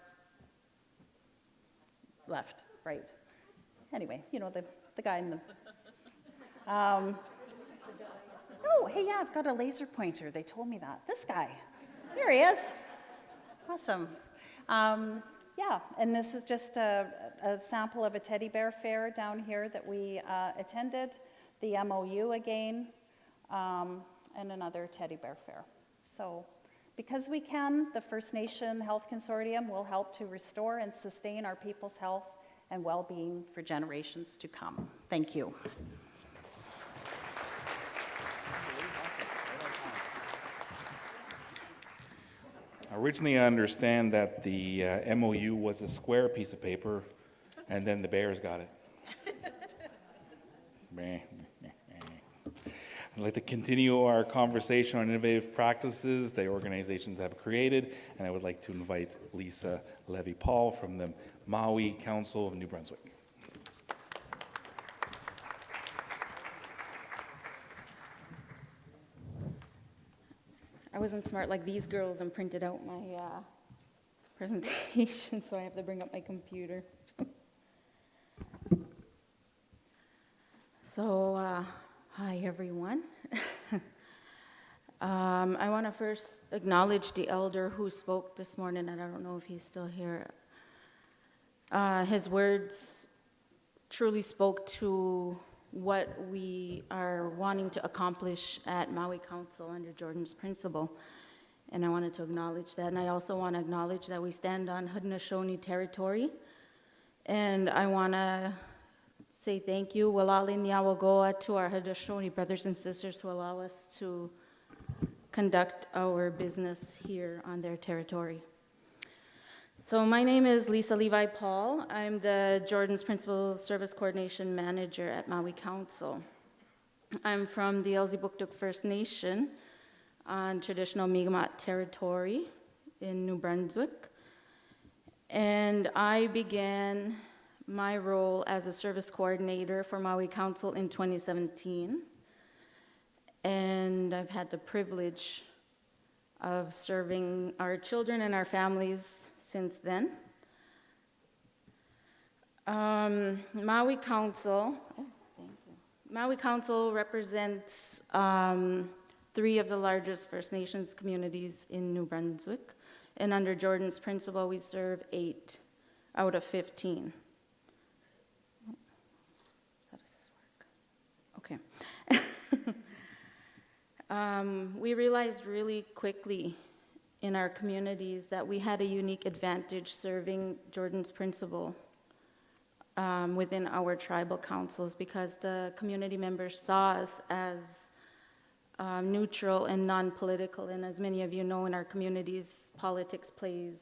[SPEAKER 4] left, right. Anyway, you know, the guy in the... oh, hey, yeah, I've got a laser pointer. They told me that. This guy. There he is. Awesome. Yeah, and this is just a sample of a teddy bear fair down here that we attended, the MOU again, and another teddy bear fair. So, because we can, the First Nation Health Consortium will help to restore and sustain our people's health and well-being for generations to come. Thank you.
[SPEAKER 1] Originally, I understand that the MOU was a square piece of paper, and then the Bears got it. I'd like to continue our conversation on innovative practices the organizations have created, and I would like to invite Lisa Levy-Paul from the Maui Council of New Brunswick.
[SPEAKER 5] I wasn't smart like these girls and printed out my presentation, so I have to bring up my computer. So, hi everyone. I want to first acknowledge the elder who spoke this morning, and I don't know if he's still here. His words truly spoke to what we are wanting to accomplish at Maui Council under Jordan's principle. And I wanted to acknowledge that. And I also want to acknowledge that we stand on Haudenosaunee territory. And I want to say thank you, Walali Niawagoa, to our Haudenosaunee brothers and sisters who allow us to conduct our business here on their territory. So my name is Lisa Levi-Paul. I'm the Jordan's Principal Service Coordination Manager at Maui Council. I'm from the Elsipogtog First Nation on traditional Mi'kmaq territory in New Brunswick. And I began my role as a service coordinator for Maui Council in 2017. And I've had the privilege of serving our children and our families since then. Maui Council represents 3 of the largest First Nations communities in New Brunswick, and under Jordan's principle, we serve 8 out of 15. How does this work? Okay. We realized really quickly in our communities that we had a unique advantage serving Jordan's principle within our tribal councils, because the community members saw us as neutral and non-political. And as many of you know, in our communities, politics plays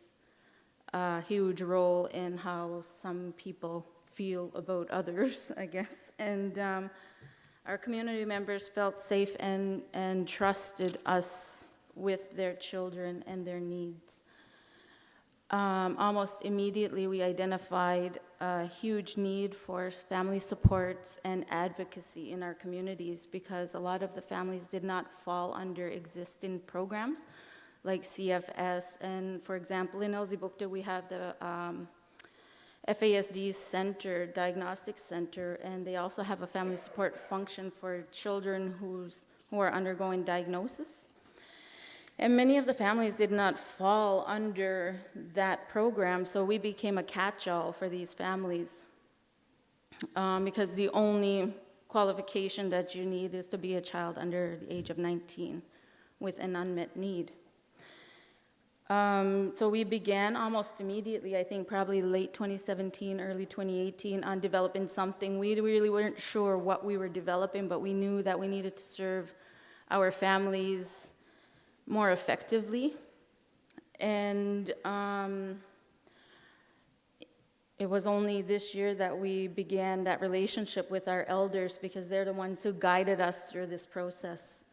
[SPEAKER 5] a huge role in how some people feel about others, I guess. And our community members felt safe and trusted us with their children and their needs. Almost immediately, we identified a huge need for family supports and advocacy in our communities, because a lot of the families did not fall under existing programs like CFS. And for example, in Elsipogtog, we have the FASD Center, Diagnostic Center, and they also have a family support function for children who are undergoing diagnosis. And many of the families did not fall under that program, so we became a catch-all for these families. Because the only qualification that you need is to be a child under the age of 19 with an unmet need. So we began almost immediately, I think probably late 2017, early 2018, on developing something. We really weren't sure what we were developing, but we knew that we needed to serve our families more effectively. And it was only this year that we began that relationship with our elders, because they're the ones who guided us through this process.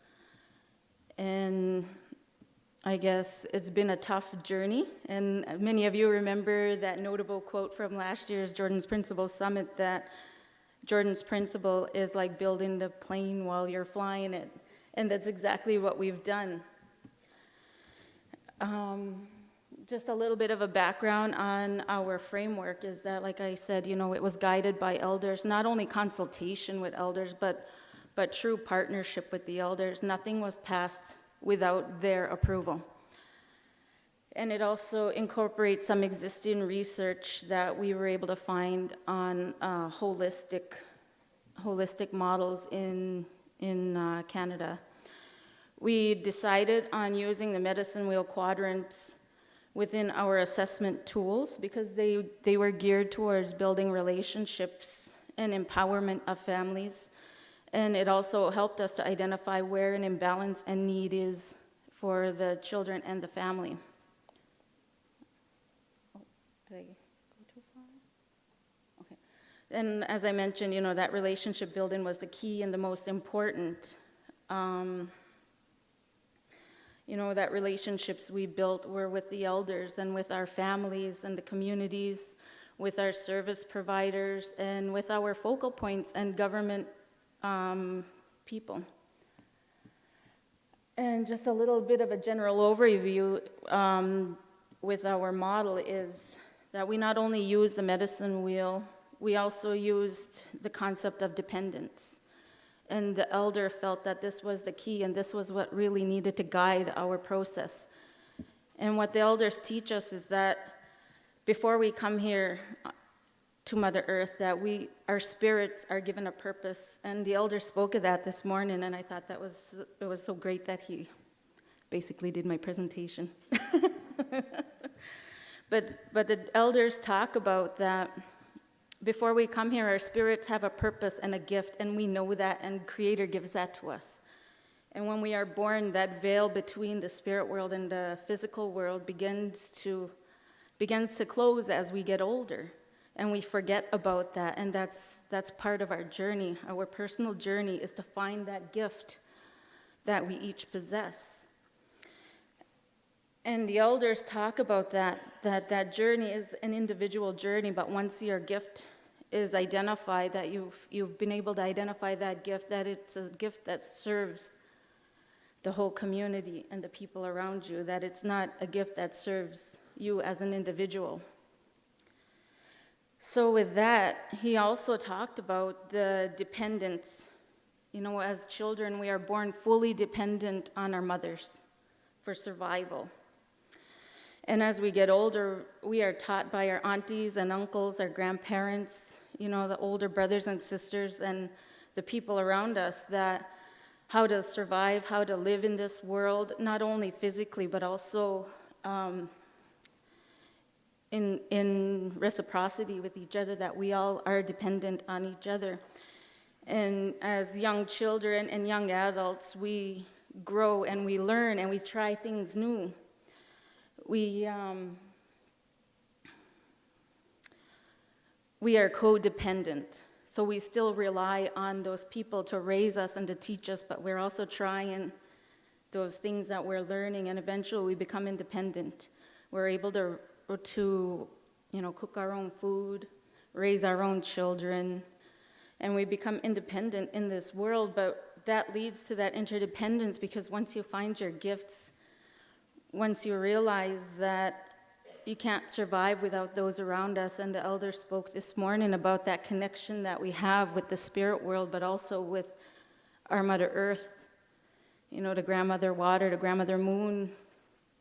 [SPEAKER 5] And I guess it's been a tough journey, and many of you remember that notable quote from last year's Jordan's Principle Summit, that Jordan's Principle is like building the plane while you're flying it, and that's exactly what we've done. Just a little bit of a background on our framework is that, like I said, it was guided by elders, not only consultation with elders, but true partnership with the elders. Nothing was passed without their approval. And it also incorporates some existing research that we were able to find on holistic models in Canada. We decided on using the medicine wheel quadrants within our assessment tools because they were geared towards building relationships and empowerment of families. And it also helped us to identify where an imbalance and need is for the children and the family. Oh, did I go too far? Okay. And as I mentioned, that relationship building was the key and the most important. That relationships we built were with the elders and with our families and the communities, with our service providers, and with our focal points and government people. And just a little bit of a general overview with our model is that we not only used the medicine wheel, we also used the concept of dependence. And the elder felt that this was the key, and this was what really needed to guide our process. And what the elders teach us is that before we come here to Mother Earth, that our spirits are given a purpose. And the elder spoke of that this morning, and I thought it was so great that he basically did my presentation. But the elders talk about that before we come here, our spirits have a purpose and a gift, and we know that, and Creator gives that to us. And when we are born, that veil between the spirit world and the physical world begins to close as we get older, and we forget about that. And that's part of our journey. Our personal journey is to find that gift that we each possess. And the elders talk about that journey is an individual journey, but once your gift is identified, that you've been able to identify that gift, that it's a gift that serves the whole community and the people around you, that it's not a gift that serves you as an individual. So with that, he also talked about the dependence. As children, we are born fully dependent on our mothers for survival. And as we get older, we are taught by our aunties and uncles, our grandparents, the older brothers and sisters, and the people around us, that how to survive, how to live in this world, not only physically, but also in reciprocity with each other, that we all are dependent on each other. And as young children and young adults, we grow and we learn and we try things new. We are codependent, so we still rely on those people to raise us and to teach us, but we're also trying those things that we're learning, and eventually we become independent. We're able to cook our own food, raise our own children, and we become independent in this world, but that leads to that interdependence, because once you find your gifts, once you realize that you can't survive without those around us, and the elder spoke this morning about that connection that we have with the spirit world, but also with our Mother Earth, you know, to grandmother water, to grandmother moon,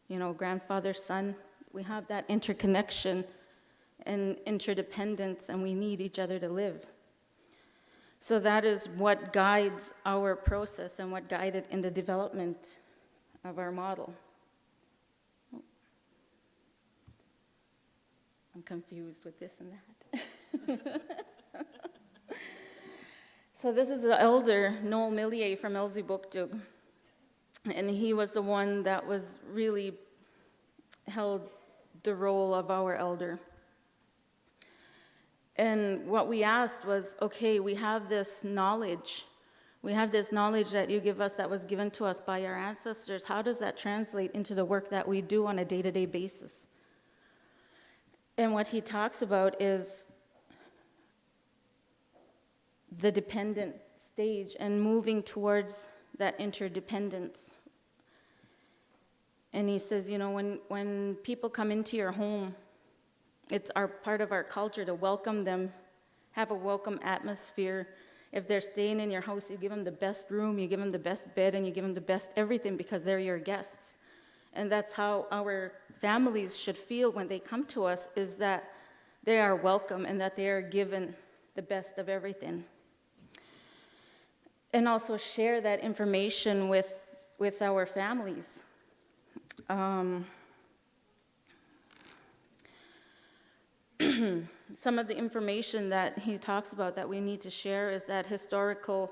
[SPEAKER 5] you know, grandfather sun. We have that interconnection and interdependence, and we need each other to live. So that is what guides our process and what guided in the development of our model. I'm confused with this and that. So this is the elder, Noel Millier from Elzebukdug. And he was the one that was really held the role of our elder. And what we asked was, okay, we have this knowledge. We have this knowledge that you give us that was given to us by our ancestors. How does that translate into the work that we do on a day-to-day basis? And what he talks about is the dependent stage and moving towards that interdependence. And he says, you know, when people come into your home, it's part of our culture to welcome them, have a welcome atmosphere. If they're staying in your house, you give them the best room, you give them the best bed, and you give them the best everything because they're your guests. And that's how our families should feel when they come to us, is that they are welcome and that they are given the best of everything. And also share that information with our families. Some of the information that he talks about that we need to share is that historical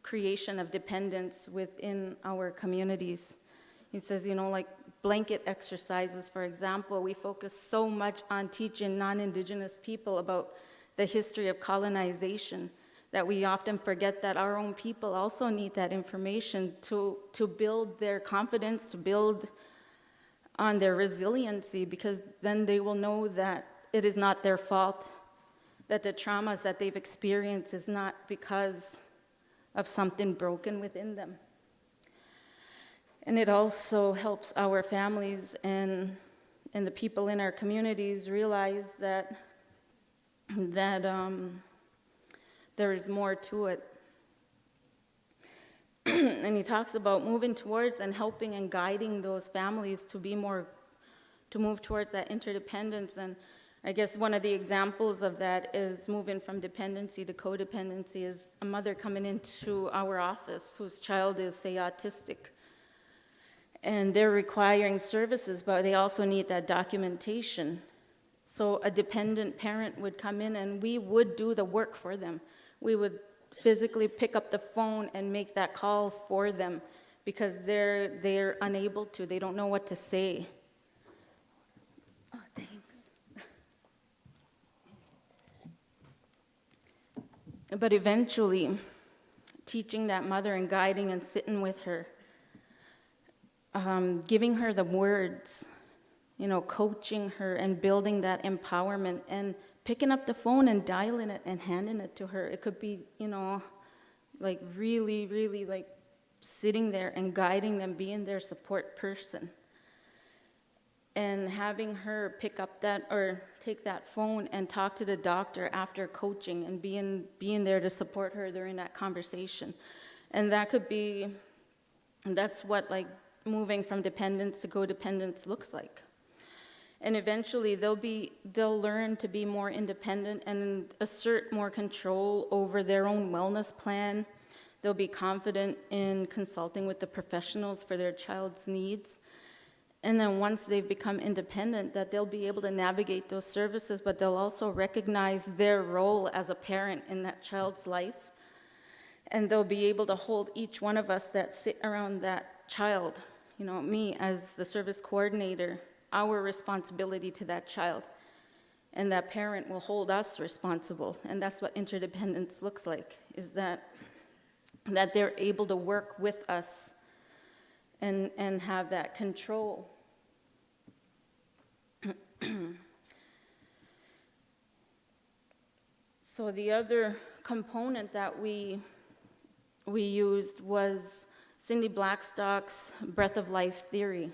[SPEAKER 5] creation of dependence within our communities. He says, you know, like blanket exercises, for example, we focus so much on teaching non-Indigenous people about the history of colonization that we often forget that our own people also need that information to build their confidence, to build on their resiliency, because then they will know that it is not their fault, that the traumas that they've experienced is not because of something broken within them. And it also helps our families and the people in our communities realize that there is more to it. And he talks about moving towards and helping and guiding those families to move towards that interdependence. And I guess one of the examples of that is moving from dependency to codependency is a mother coming into our office whose child is, say, autistic. And they're requiring services, but they also need that documentation. So a dependent parent would come in and we would do the work for them. We would physically pick up the phone and make that call for them because they're unable to, they don't know what to say. Oh, thanks. But eventually, teaching that mother and guiding and sitting with her, giving her the words, you know, coaching her and building that empowerment and picking up the phone and dialing it and handing it to her. It could be, you know, like really, really like sitting there and guiding them, being their support person. And having her pick up that or take that phone and talk to the doctor after coaching and being there to support her during that conversation. And that could be, that's what like moving from dependence to codependence looks like. And eventually they'll learn to be more independent and assert more control over their own wellness plan. They'll be confident in consulting with the professionals for their child's needs. And then once they've become independent, that they'll be able to navigate those services, but they'll also recognize their role as a parent in that child's life. And they'll be able to hold each one of us that sit around that child, you know, me as the service coordinator, our responsibility to that child. And that parent will hold us responsible. And that's what interdependence looks like, is that they're able to work with us and have that control. So the other component that we used was Cindy Blackstock's breath of life theory.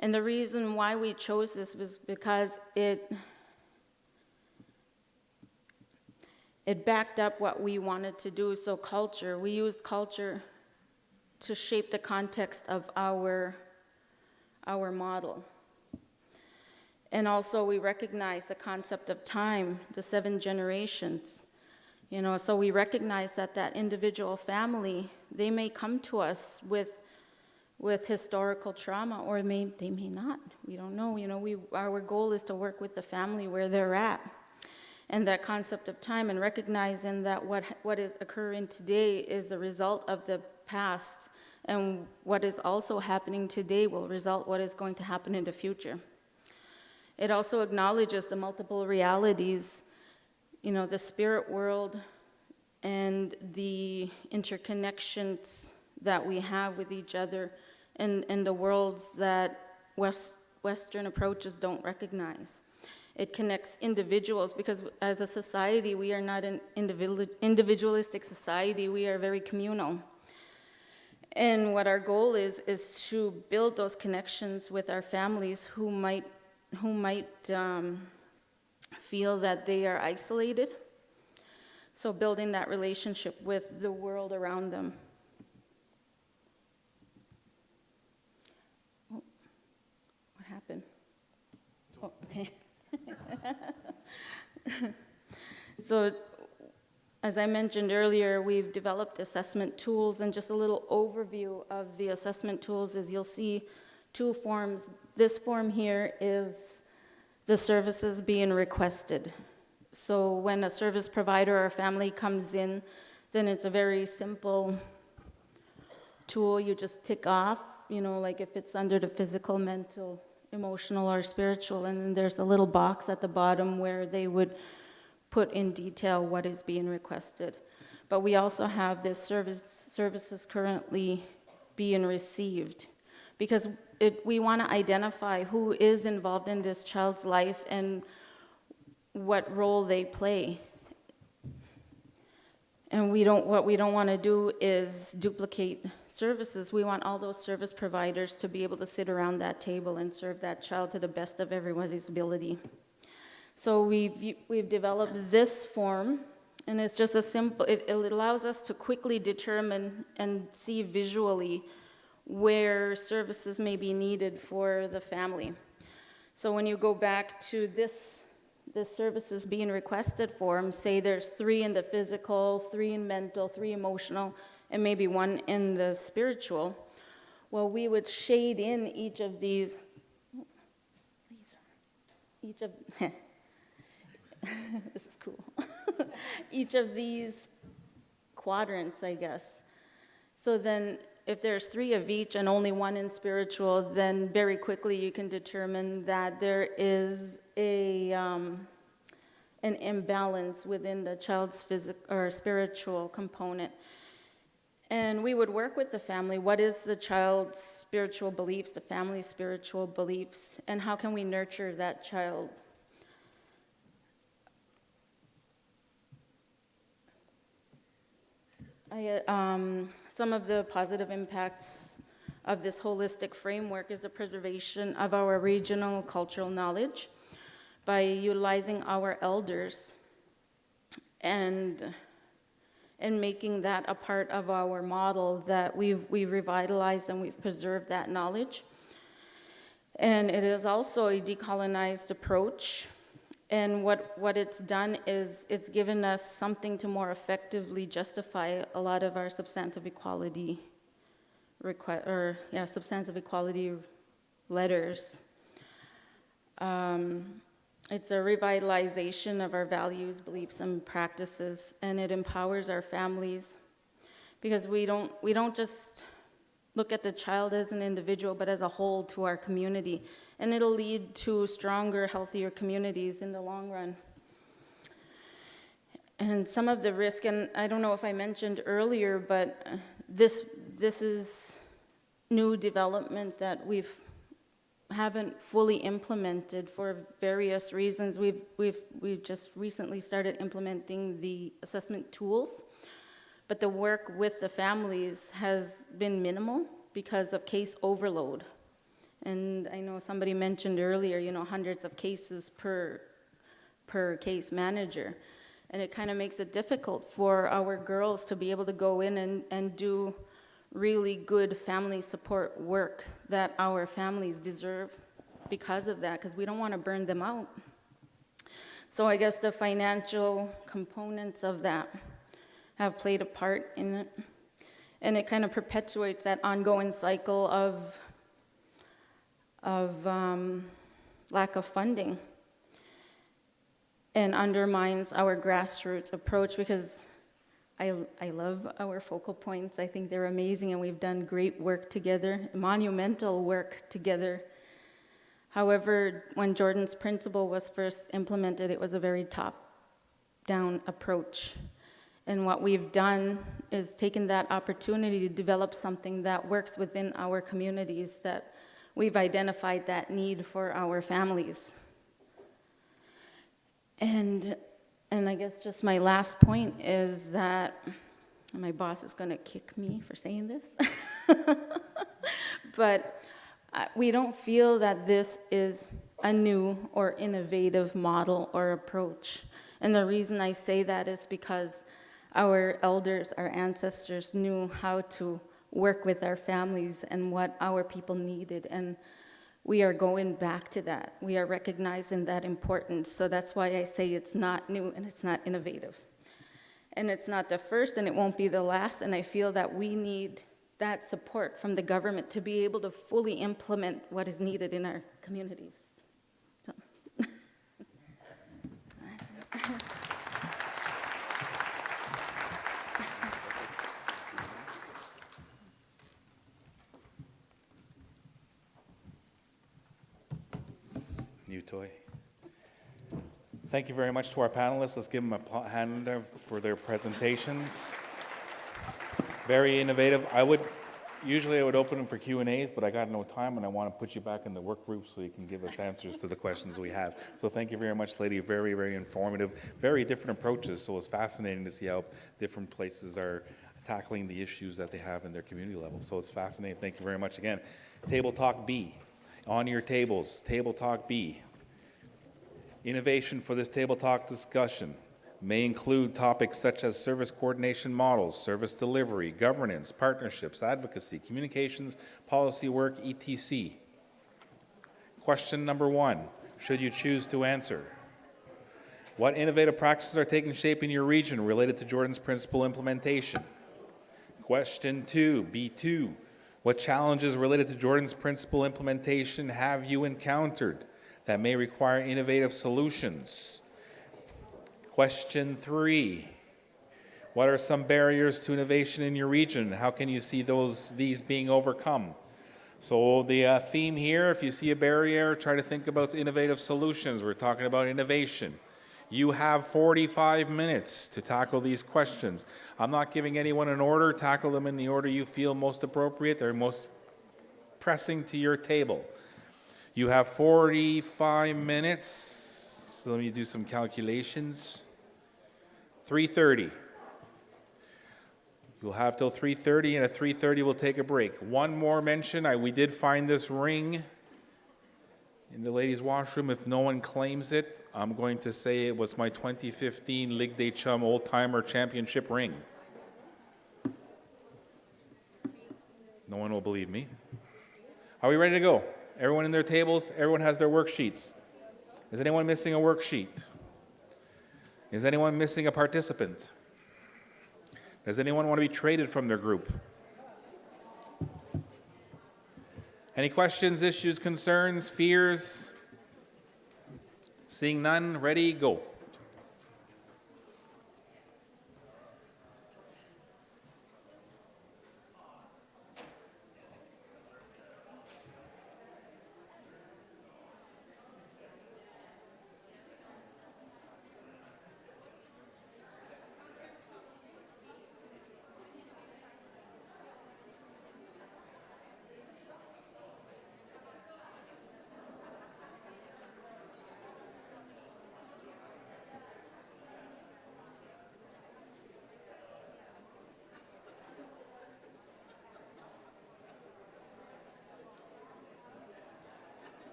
[SPEAKER 5] And the reason why we chose this was because it backed up what we wanted to do. So culture, we used culture to shape the context of our model. And also, we recognize the concept of time, the 7 generations. You know, so we recognize that individual family, they may come to us with historical trauma, or they may not. We don't know. You know, our goal is to work with the family where they're at. And that concept of time, and recognizing that what is occurring today is a result of the past, and what is also happening today will result what is going to happen in the future. It also acknowledges the multiple realities, you know, the spirit world and the interconnections that we have with each other, and the worlds that Western approaches don't recognize. It connects individuals, because as a society, we are not an individualistic society, we are very communal. And what our goal is to build those connections with our families who might feel that they are isolated. So building that relationship with the world around them. Oh, what happened? Oh, okay. So, as I mentioned earlier, we've developed assessment tools, and just a little overview of the assessment tools is you'll see 2 forms. This form here is the services being requested. So when a service provider or family comes in, then it's a very simple tool. You just tick off, you know, like if it's under the physical, mental, emotional, or spiritual, and then there's a little box at the bottom where they would put in detail what is being requested. But we also have this services currently being received, because we want to identify who is involved in this child's life and what role they play. And what we don't want to do is duplicate services. We want all those service providers to be able to sit around that table and serve that child to the best of everyone's ability. So we've developed this form, and it's just a simple, it allows us to quickly determine and see visually where services may be needed for the family. So when you go back to this services being requested form, say there's 3 in the physical, 3 in mental, 3 emotional, and maybe 1 in the spiritual, well, we would shade in each of these, this is cool, each of these quadrants, I guess. So then if there's 3 of each and only 1 in spiritual, then very quickly you can determine that there is an imbalance within the child's physical or spiritual component. And we would work with the family. What is the child's spiritual beliefs, the family's spiritual beliefs, and how can we nurture that child? Some of the positive impacts of this holistic framework is the preservation of our regional cultural knowledge by utilizing our elders and making that a part of our model, that we've revitalized and we've preserved that knowledge. And it is also a decolonized approach. And what it's done is it's given us something to more effectively justify a lot of our substantive equality substantive equality letters. It's a revitalization of our values, beliefs, and practices, and it empowers our families, because we don't just look at the child as an individual, but as a whole to our community, and it'll lead to stronger, healthier communities in the long run. And some of the risk, and I don't know if I mentioned earlier, but this is new development that haven't fully implemented for various reasons. We've just recently started implementing the assessment tools, but the work with the families has been minimal because of case overload. And I know somebody mentioned earlier, hundreds of cases per case manager. And it kind of makes it difficult for our girls to be able to go in and do really good family support work that our families deserve because of that, because we don't want to burn them out. So I guess the financial components of that have played a part in it. And it kind of perpetuates that ongoing cycle of lack of funding, and undermines our grassroots approach, because I love our focal points. I think they're amazing, and we've done great work together, monumental work together. However, when Jordan's principle was first implemented, it was a very top-down approach. And what we've done is taken that opportunity to develop something that works within our communities, that we've identified that need for our families. And I guess just my last point is that, and my boss is going to kick me for saying this, but we don't feel that this is a new or innovative model or approach. And the reason I say that is because our elders, our ancestors knew how to work with our families and what our people needed, and we are going back to that. We are recognizing that importance, so that's why I say it's not new and it's not innovative. And it's not the first, and it won't be the last, and I feel that we need that support from the government to be able to fully implement what is needed in our communities. So.
[SPEAKER 1] New toy. Thank you very much to our panelists. Let's give them a hand for their presentations. Very innovative. Usually I would open them for Q&As, but I got no time, and I want to put you back in the work group so you can give us answers to the questions we have. So thank you very much, lady. Very, very informative. Very different approaches, so it's fascinating to see how different places are tackling the issues that they have in their community level. So it's fascinating. Thank you very much again. Table Talk B. On your tables, Table Talk B. Innovation for this Table Talk discussion may include topics such as service coordination models, service delivery, governance, partnerships, advocacy, communications, policy work, etc. Question number 1, should you choose to answer. What innovative practices are taking shape in your region related to Jordan's Principle implementation? Question 2, B2. What challenges related to Jordan's Principle implementation have you encountered that may require innovative solutions? Question 3, what are some barriers to innovation in your region? How can you see these being overcome? So the theme here, if you see a barrier, try to think about innovative solutions. We're talking about innovation. You have 45 minutes to tackle these questions. I'm not giving anyone an order. Tackle them in the order you feel most appropriate or most pressing to your table. You have 45 minutes. So let me do some calculations. 3:30. You'll have till 3:30, and at 3:30 we'll take a break. One more mention. We did find this ring in the ladies' washroom. If no one claims it, I'm going to say it was my 2015 Ligue des Chums Old Timer Championship ring. No one will believe me. Are we ready to go? Everyone in their tables? Everyone has their worksheets. Is anyone missing a worksheet? Is anyone missing a participant? Does anyone want to be traded from their group? Any questions, issues, concerns, fears? Seeing none, ready, go.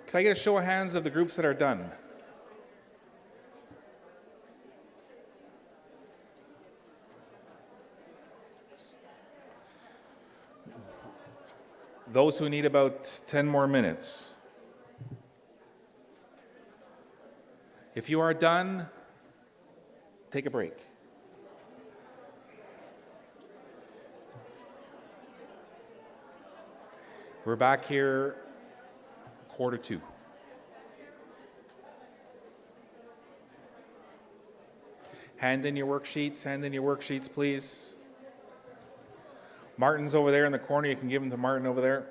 [SPEAKER 1] Can I get a show of hands of the groups that are done? Those who need about 10 more minutes. If you are done, take a break. We're back here 1:45. Hand in your worksheets, please. Martin's over there in the corner. You can give them to Martin over there.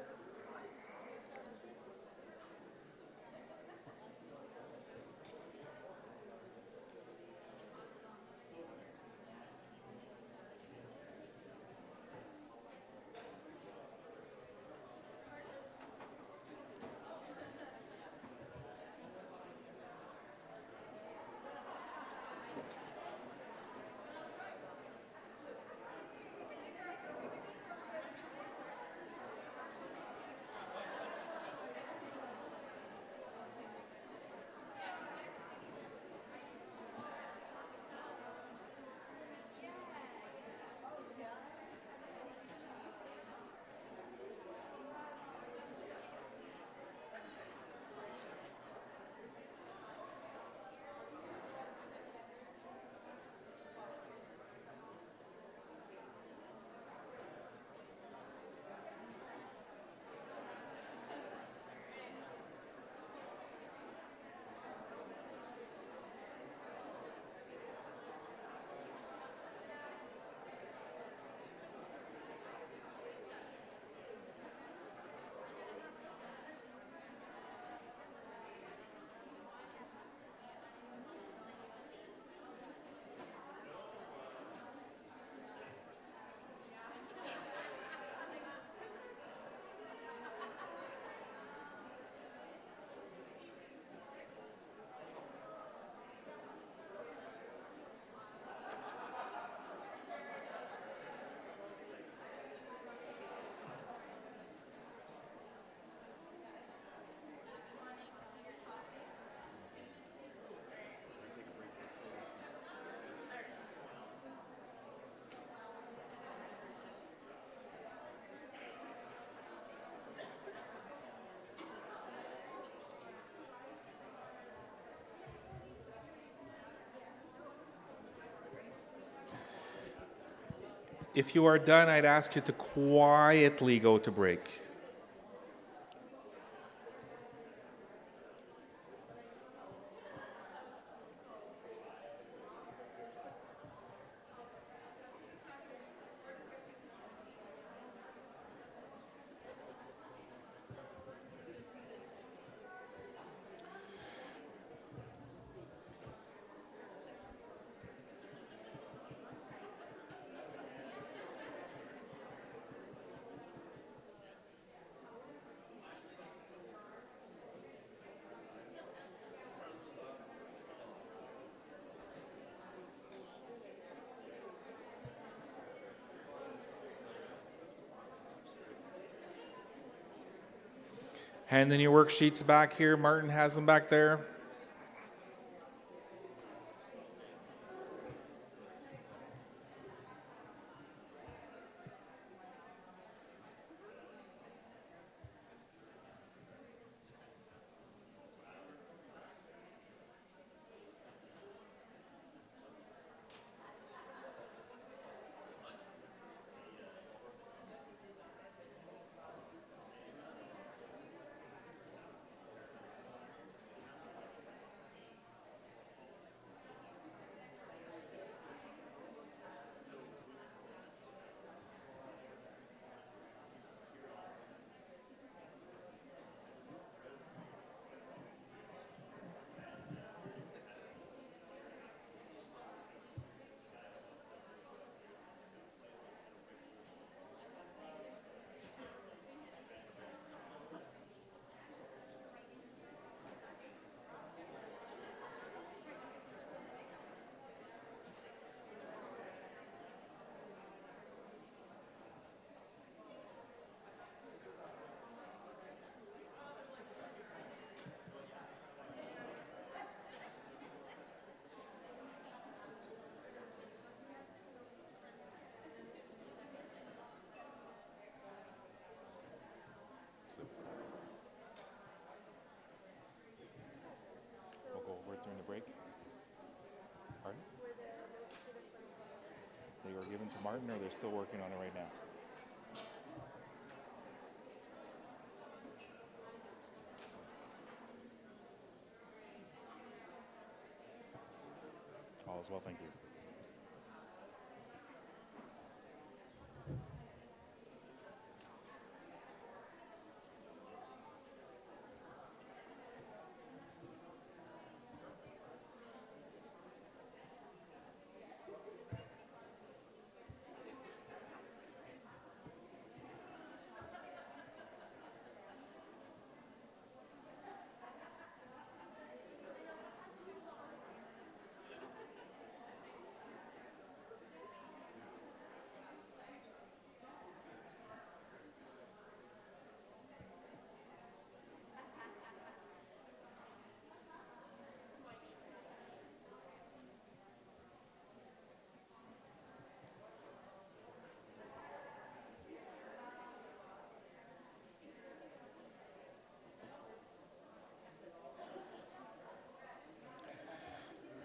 [SPEAKER 1] If you are done, I'd ask you to quietly go to break. Hand in your worksheets back here. Martin has them back there. given to Martin, or they're still working on it right now? All is well, thank you.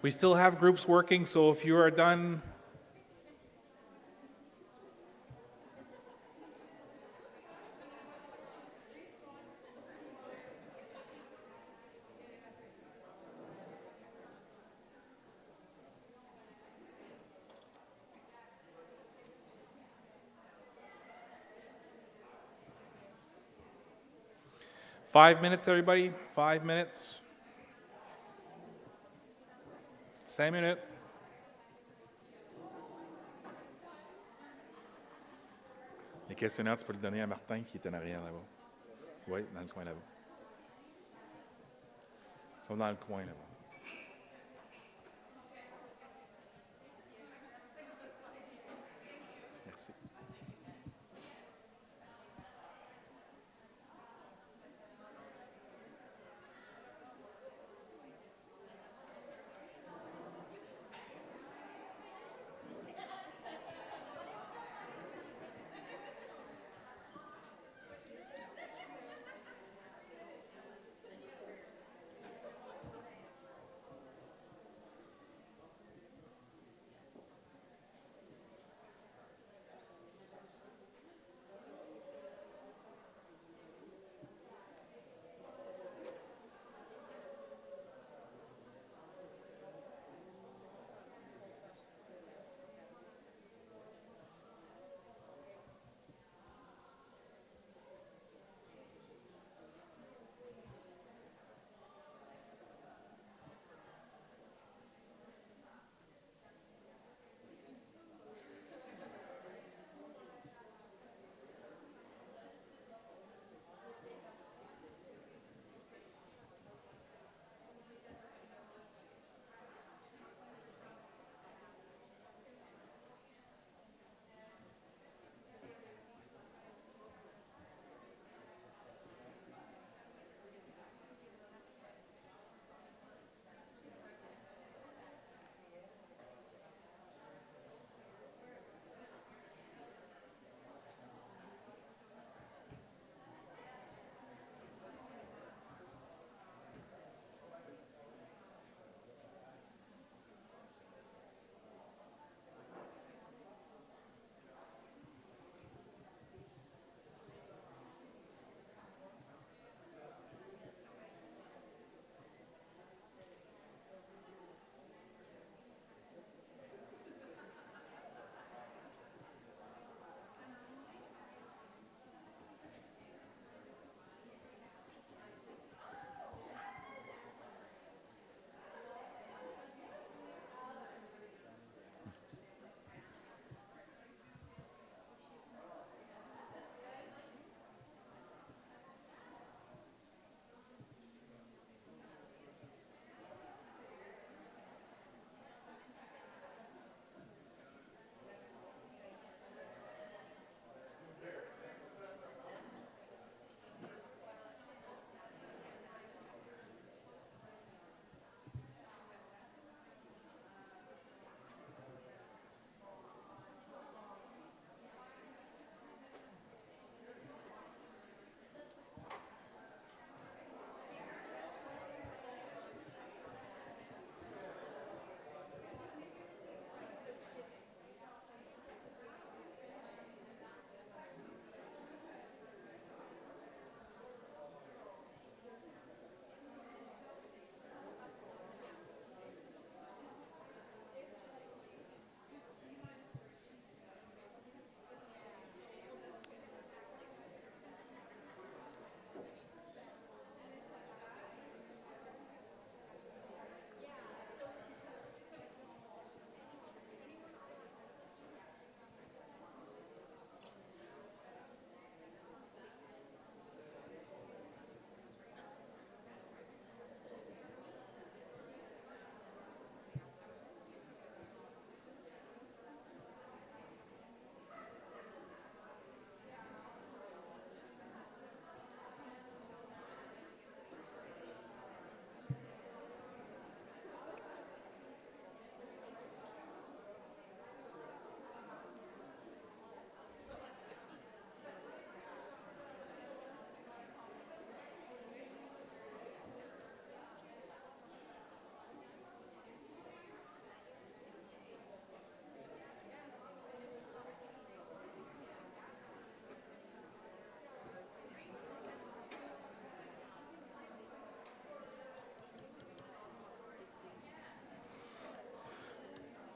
[SPEAKER 1] We still have groups working, so if you are done, five minutes, everybody, 5 minutes. 5 minutes. Les questionnaires, tu peux le donner à Martin qui est en arrière là-bas. Oui, dans le coin là-bas. Ils sont dans le coin là-bas. Merci.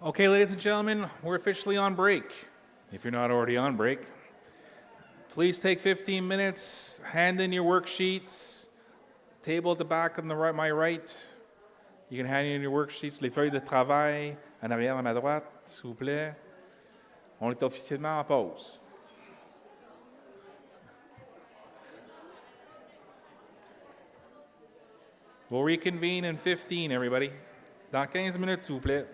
[SPEAKER 1] Okay, ladies and gentlemen, we're officially on break. If you're not already on break, please take 15 minutes, hand in your worksheets, table at the back on the right, my right. You can hand in your worksheets, les feuilles de travail en arrière à ma droite, s'il vous plaît. On est officiellement en pause. We'll reconvene in 15, everybody. Dans 15 minutes, s'il vous plaît.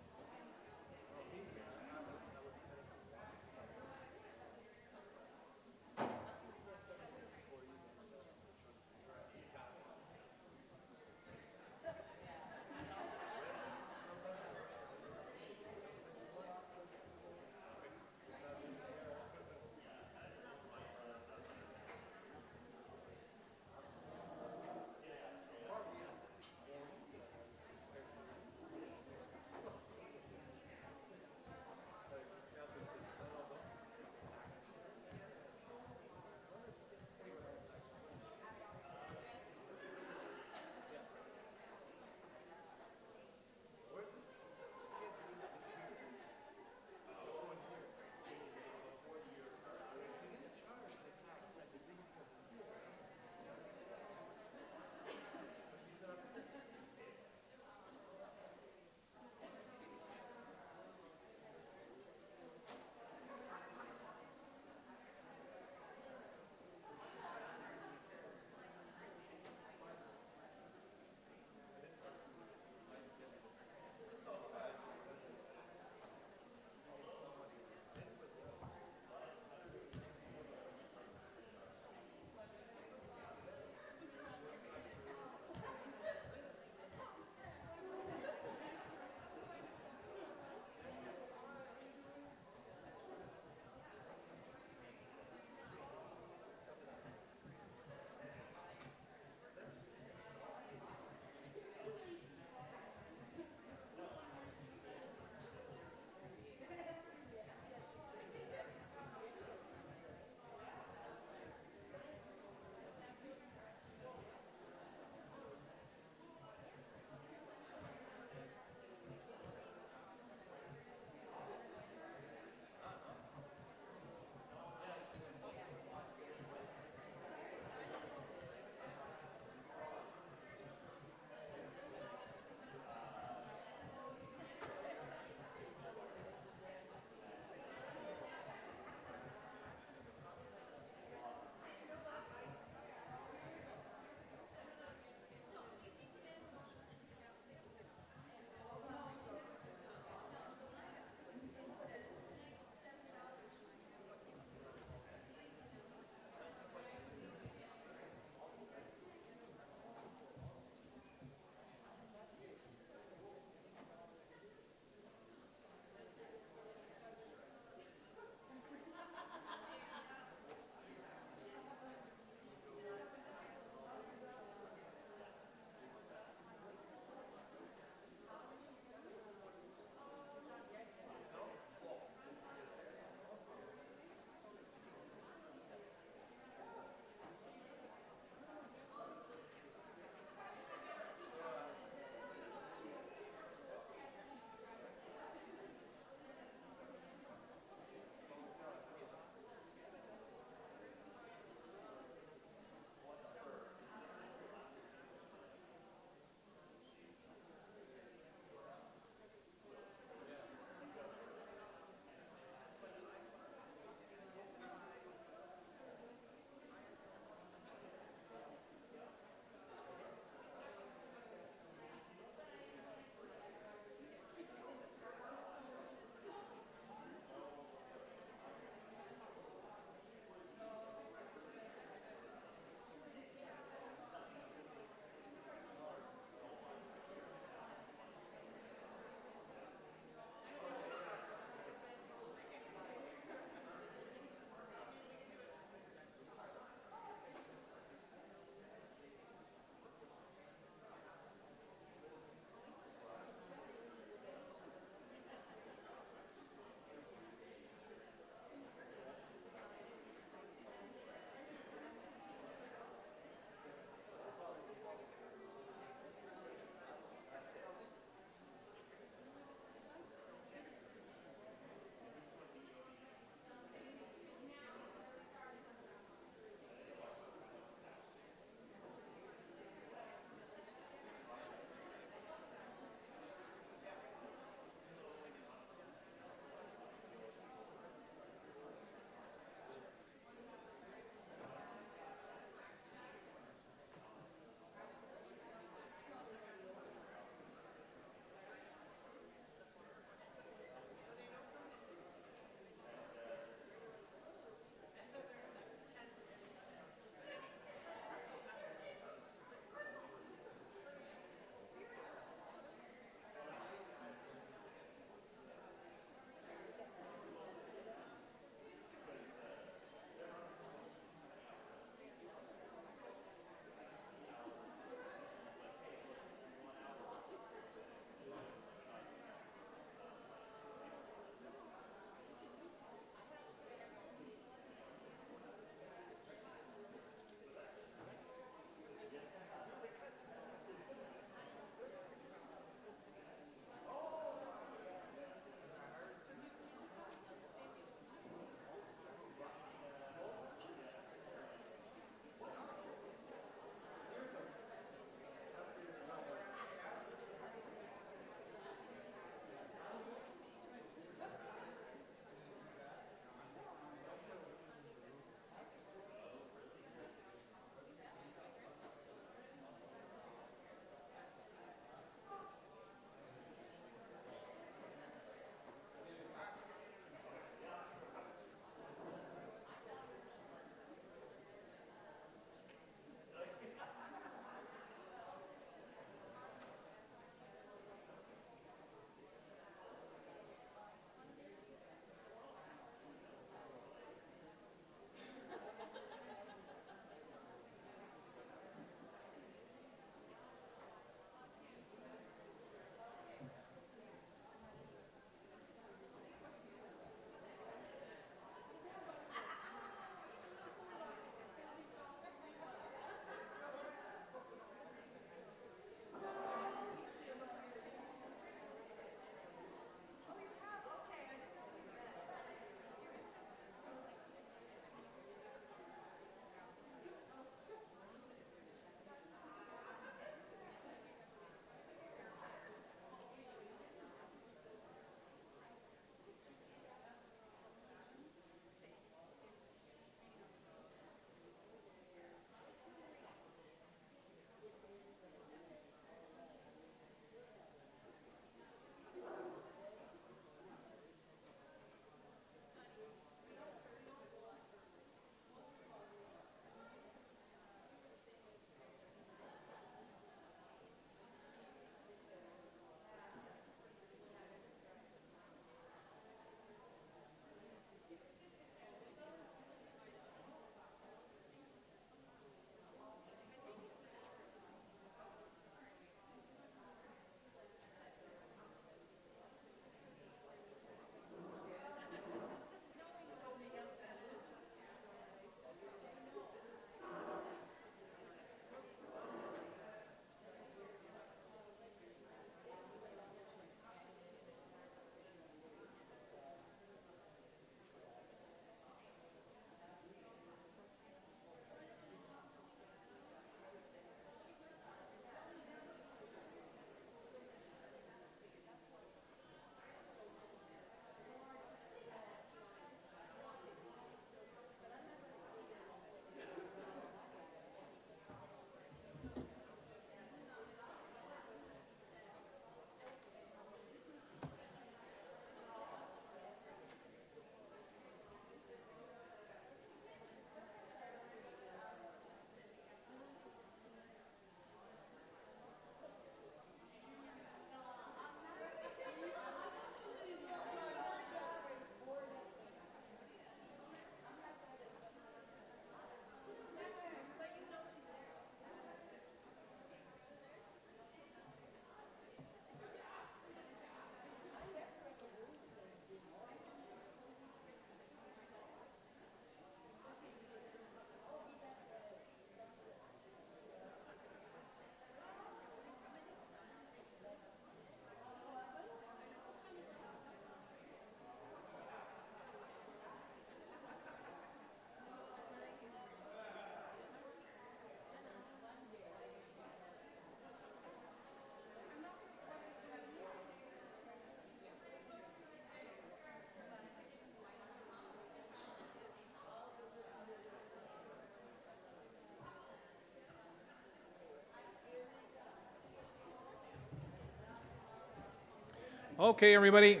[SPEAKER 1] Okay, everybody.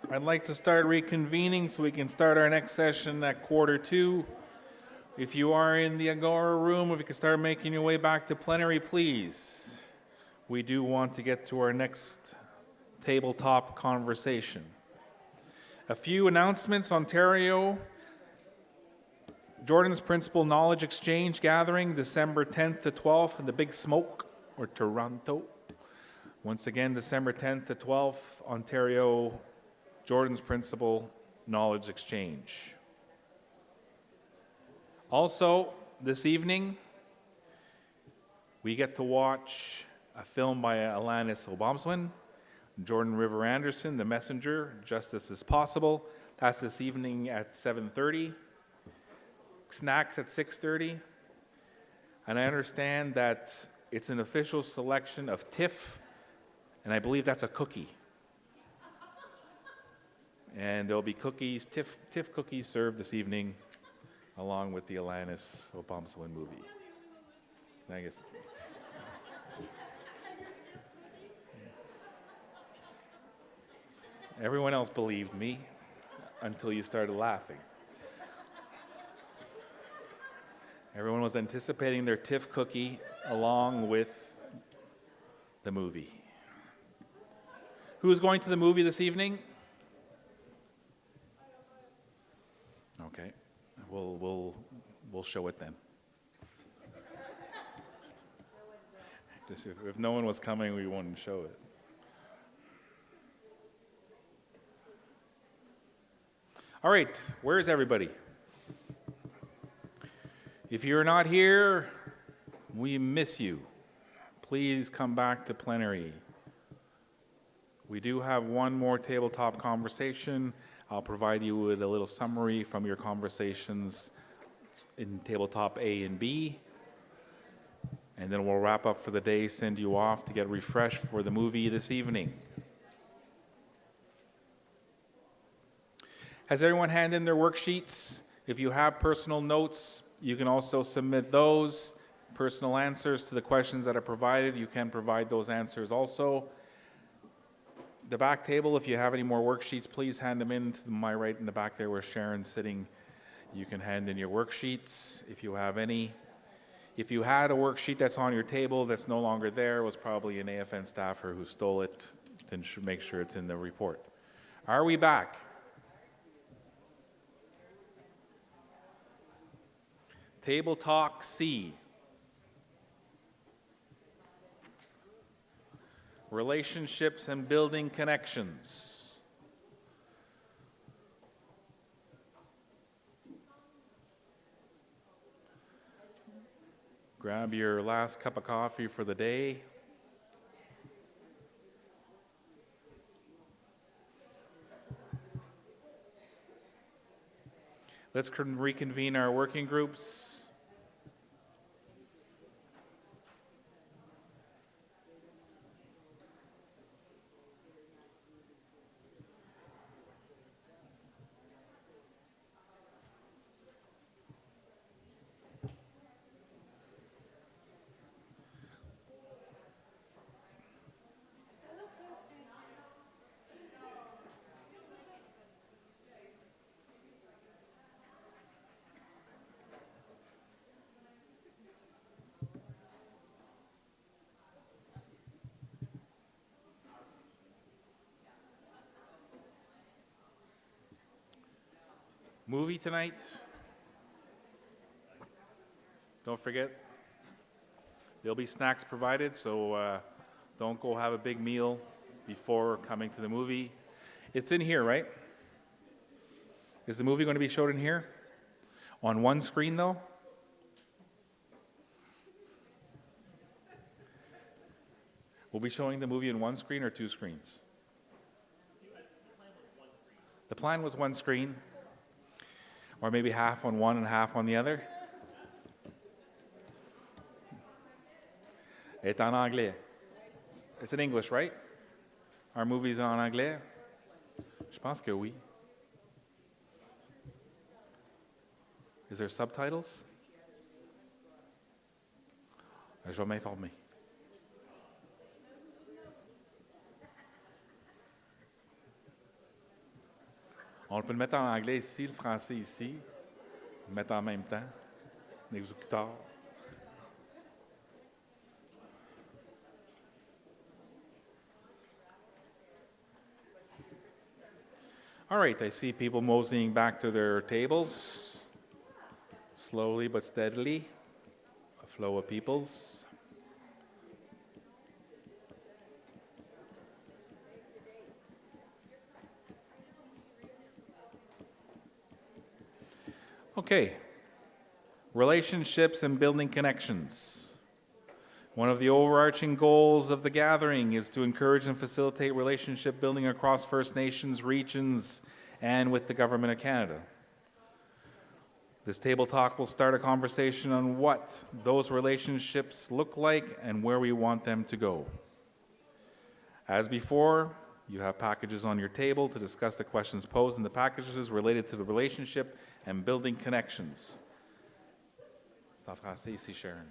[SPEAKER 1] I'd like to start reconvening so we can start our next session at 1:45. If you are in the Agora room, if you can start making your way back to plenary, please. We do want to get to our next tabletop conversation. A few announcements. Ontario, Jordan's Principal Knowledge Exchange Gathering, December 10th to 12th in the Big Smoke, or Toronto. Once again, December 10th to 12th, Ontario, Jordan's Principal Knowledge Exchange. Also, this evening, we get to watch a film by Alanis Obomsawin, Jordan River Anderson, The Messenger, Justice is Possible. That's this evening at 7:30. Snacks at 6:30. And I understand that it's an official selection of TIFF, and I believe that's a cookie. And there'll be cookies, TIFF cookies served this evening, along with the Alanis Obomsawin movie. I guess. Everyone else believed me until you started laughing. Everyone was anticipating their TIFF cookie along with the movie. Who's going to the movie this evening? Okay, we'll show it then. Just if no one was coming, we wouldn't show it. All right, where is everybody? If you're not here, we miss you. Please come back to plenary. We do have one more tabletop conversation. I'll provide you with a little summary from your conversations in tabletop A and B. And then we'll wrap up for the day, send you off to get refreshed for the movie this evening. Has everyone handed in their worksheets? If you have personal notes, you can also submit those. Personal answers to the questions that are provided, you can provide those answers also. The back table, if you have any more worksheets, please hand them in to my right in the back there where Sharon's sitting. You can hand in your worksheets if you have any. If you had a worksheet that's on your table that's no longer there, it was probably an AFN staffer who stole it, then make sure it's in the report. Are we back? Table Talk C. Relationships and building connections. Grab your last cup of coffee for the day. Let's reconvene our working groups. Movie tonight. Don't forget, there'll be snacks provided, so don't go have a big meal before coming to the movie. It's in here, right? Is the movie going to be showed in here? On one screen, though? We'll be showing the movie in one screen or two screens? The plan was one screen. Or maybe half on one and half on the other? It's en anglais. It's in English, right? Our movie's en anglais? Je pense que oui. Is there subtitles? Je vais m'informer. On peut le mettre en anglais ici, le français ici. Le mettre en même temps. Les écouteurs. All right, I see people moseying back to their tables. Slowly but steadily. A flow of peoples. Okay. Relationships and building connections. One of the overarching goals of the gathering is to encourage and facilitate relationship building across First Nations regions and with the Government of Canada. This table talk will start a conversation on what those relationships look like and where we want them to go. As before, you have packages on your table to discuss the questions posed in the packages related to the relationship and building connections. C'est en français ici, Sharon.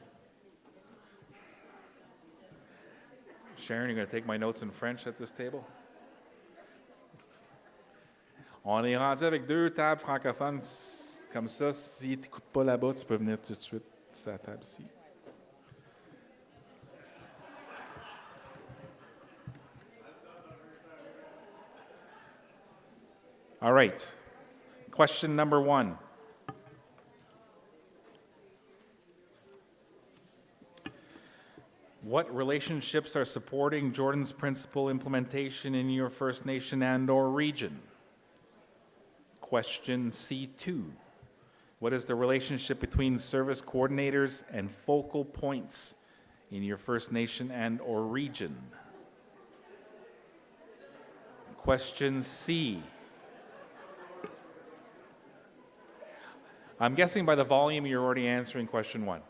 [SPEAKER 1] Sharon, you're going to take my notes in French at this table? On est rendu avec 2 tables francophones comme ça. Si tu n'écoutes pas là-bas, tu peux venir tout de suite à la table ici. All right. Question number 1. What relationships are supporting Jordan's principle implementation in your First Nation and/or region? Question C2. What is the relationship between service coordinators and focal points in your First Nation and/or region? Question C. I'm guessing by the volume you're already answering question 1.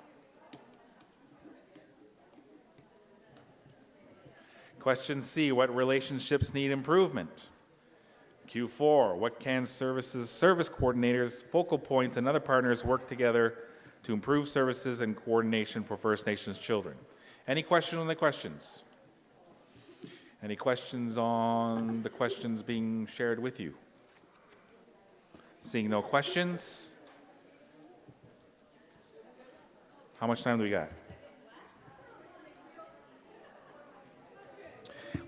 [SPEAKER 1] Question C, what relationships need improvement? Q4, what can service coordinators, focal points, and other partners work together to improve services and coordination for First Nations children? Any question on the questions? Any questions on the questions being shared with you? Seeing no questions. How much time do we got?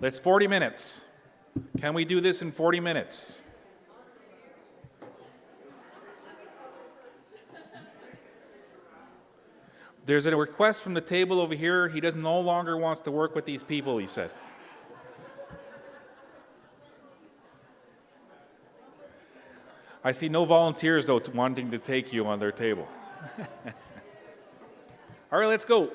[SPEAKER 1] Let's 40 minutes. Can we do this in 40 minutes? There's a request from the table over here. He no longer wants to work with these people, he said. I see no volunteers, though, wanting to take you on their table. All right, let's go.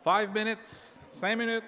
[SPEAKER 1] 5 minutes, 5 minutes.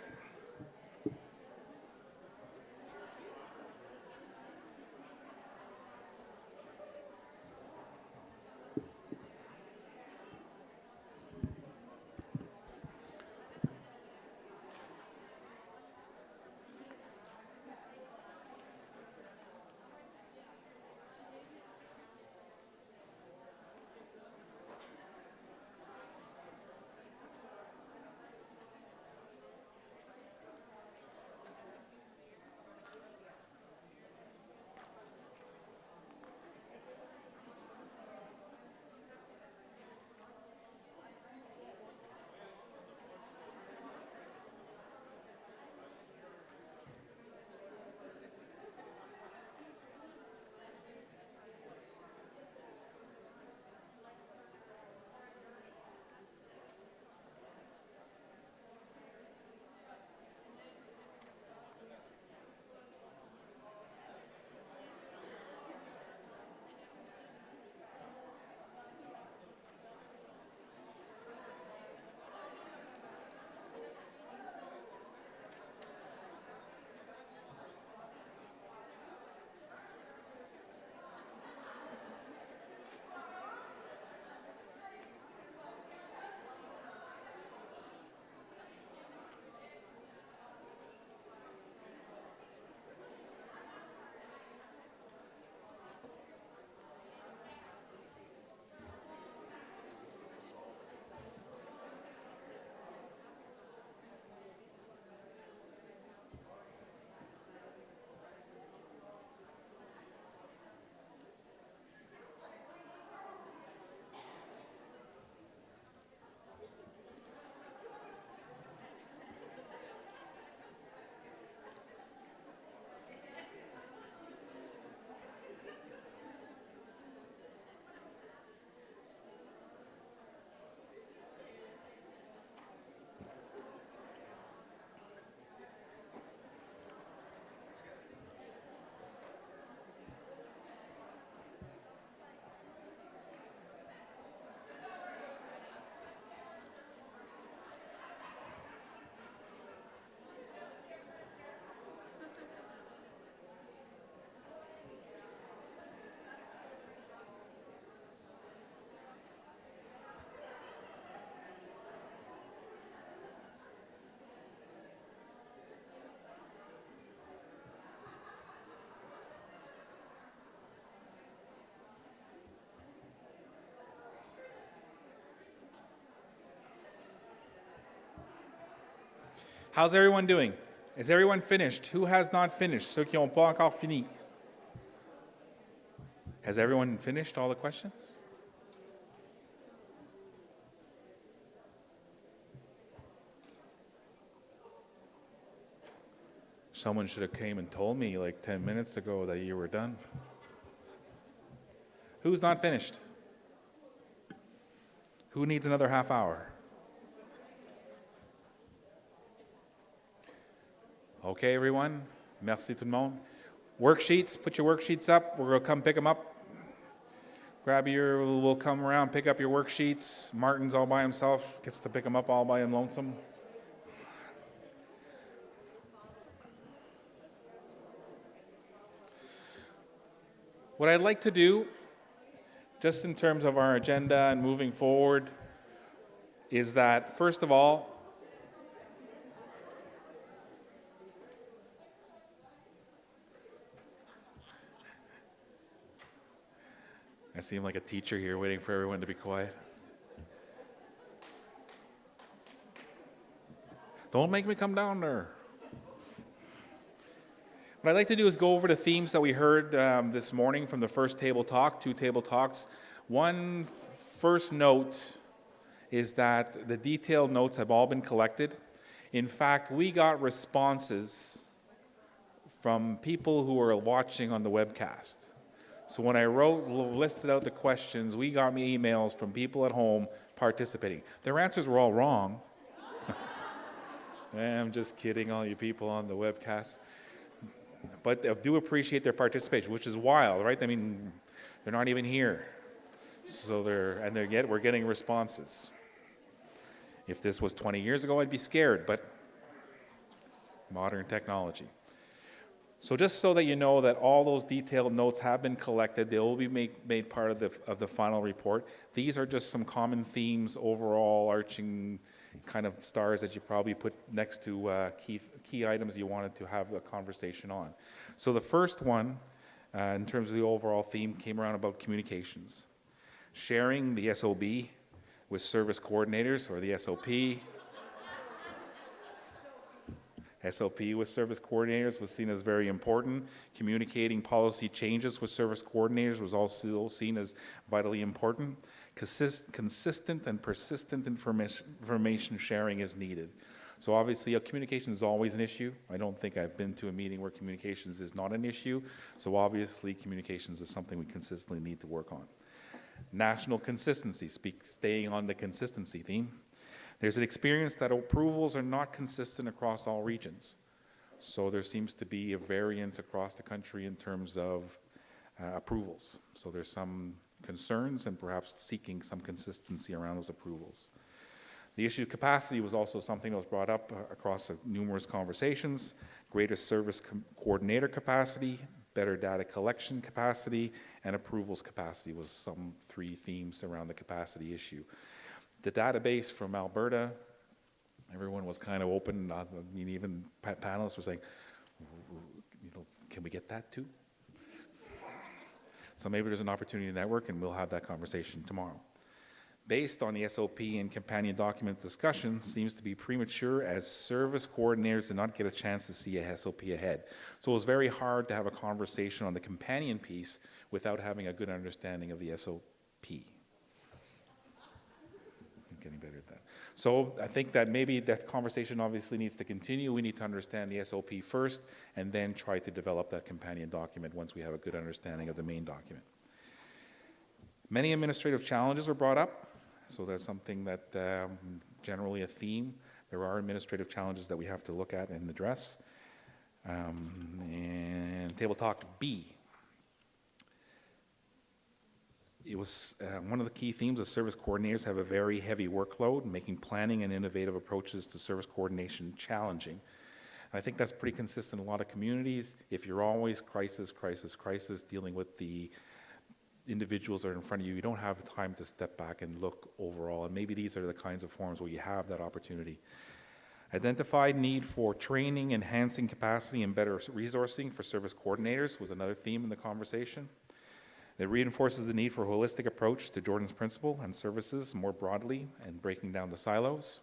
[SPEAKER 1] How's everyone doing? Is everyone finished? Who has not finished? Ceux qui n'ont pas encore fini. Has everyone finished all the questions? Someone should have came and told me like 10 minutes ago that you were done. Who's not finished? Who needs another half hour? Okay, everyone. Merci tout le monde. Worksheets, put your worksheets up. We're going to come pick them up. We'll come around, pick up your worksheets. Martin's all by himself, gets to pick them up all by him lonesome. What I'd like to do, just in terms of our agenda and moving forward, is that, first of all, I seem like a teacher here waiting for everyone to be quiet. Don't make me come down there. What I'd like to do is go over the themes that we heard this morning from the first table talk, 2 table talks. One first note is that the detailed notes have all been collected. In fact, we got responses from people who are watching on the webcast. So when I listed out the questions, we got me emails from people at home participating. Their answers were all wrong. I'm just kidding, all you people on the webcast. But I do appreciate their participation, which is wild, right? I mean, they're not even here. So we're getting responses. If this was 20 years ago, I'd be scared, but modern technology. So just so that you know that all those detailed notes have been collected, they will be made part of the final report. These are just some common themes, overall arching kind of stars that you probably put next to key items you wanted to have a conversation on. So the first one, in terms of the overall theme, came around about communications. Sharing the SOB with service coordinators, or the SOP. SOP with service coordinators was seen as very important. Communicating policy changes with service coordinators was also seen as vitally important. Consistent and persistent information sharing is needed. So obviously, communication is always an issue. I don't think I've been to a meeting where communications is not an issue. So obviously, communications is something we consistently need to work on. National consistency, staying on the consistency theme. There's an experience that approvals are not consistent across all regions. So there seems to be a variance across the country in terms of approvals. So there's some concerns and perhaps seeking some consistency around those approvals. The issue of capacity was also something that was brought up across numerous conversations. Greater service coordinator capacity, better data collection capacity, and approvals capacity was some 3 themes around the capacity issue. The database from Alberta, everyone was kind of open. I mean, even panelists were saying, can we get that too? So maybe there's an opportunity to network, and we'll have that conversation tomorrow. Based on the SOP and companion document discussion, seems to be premature as service coordinators did not get a chance to see a SOP ahead. So it was very hard to have a conversation on the companion piece without having a good understanding of the SOP. Getting better at that. So I think that maybe that conversation obviously needs to continue. We need to understand the SOP first and then try to develop that companion document once we have a good understanding of the main document. Many administrative challenges were brought up. So that's something that generally a theme. There are administrative challenges that we have to look at and address. And Table Talk B. It was one of the key themes of service coordinators have a very heavy workload, making planning and innovative approaches to service coordination challenging. And I think that's pretty consistent in a lot of communities. If you're always crisis, dealing with the individuals that are in front of you, you don't have time to step back and look overall. And maybe these are the kinds of forums where you have that opportunity. Identified need for training, enhancing capacity, and better resourcing for service coordinators was another theme in the conversation. It reinforces the need for a holistic approach to Jordan's principle and services more broadly and breaking down the silos.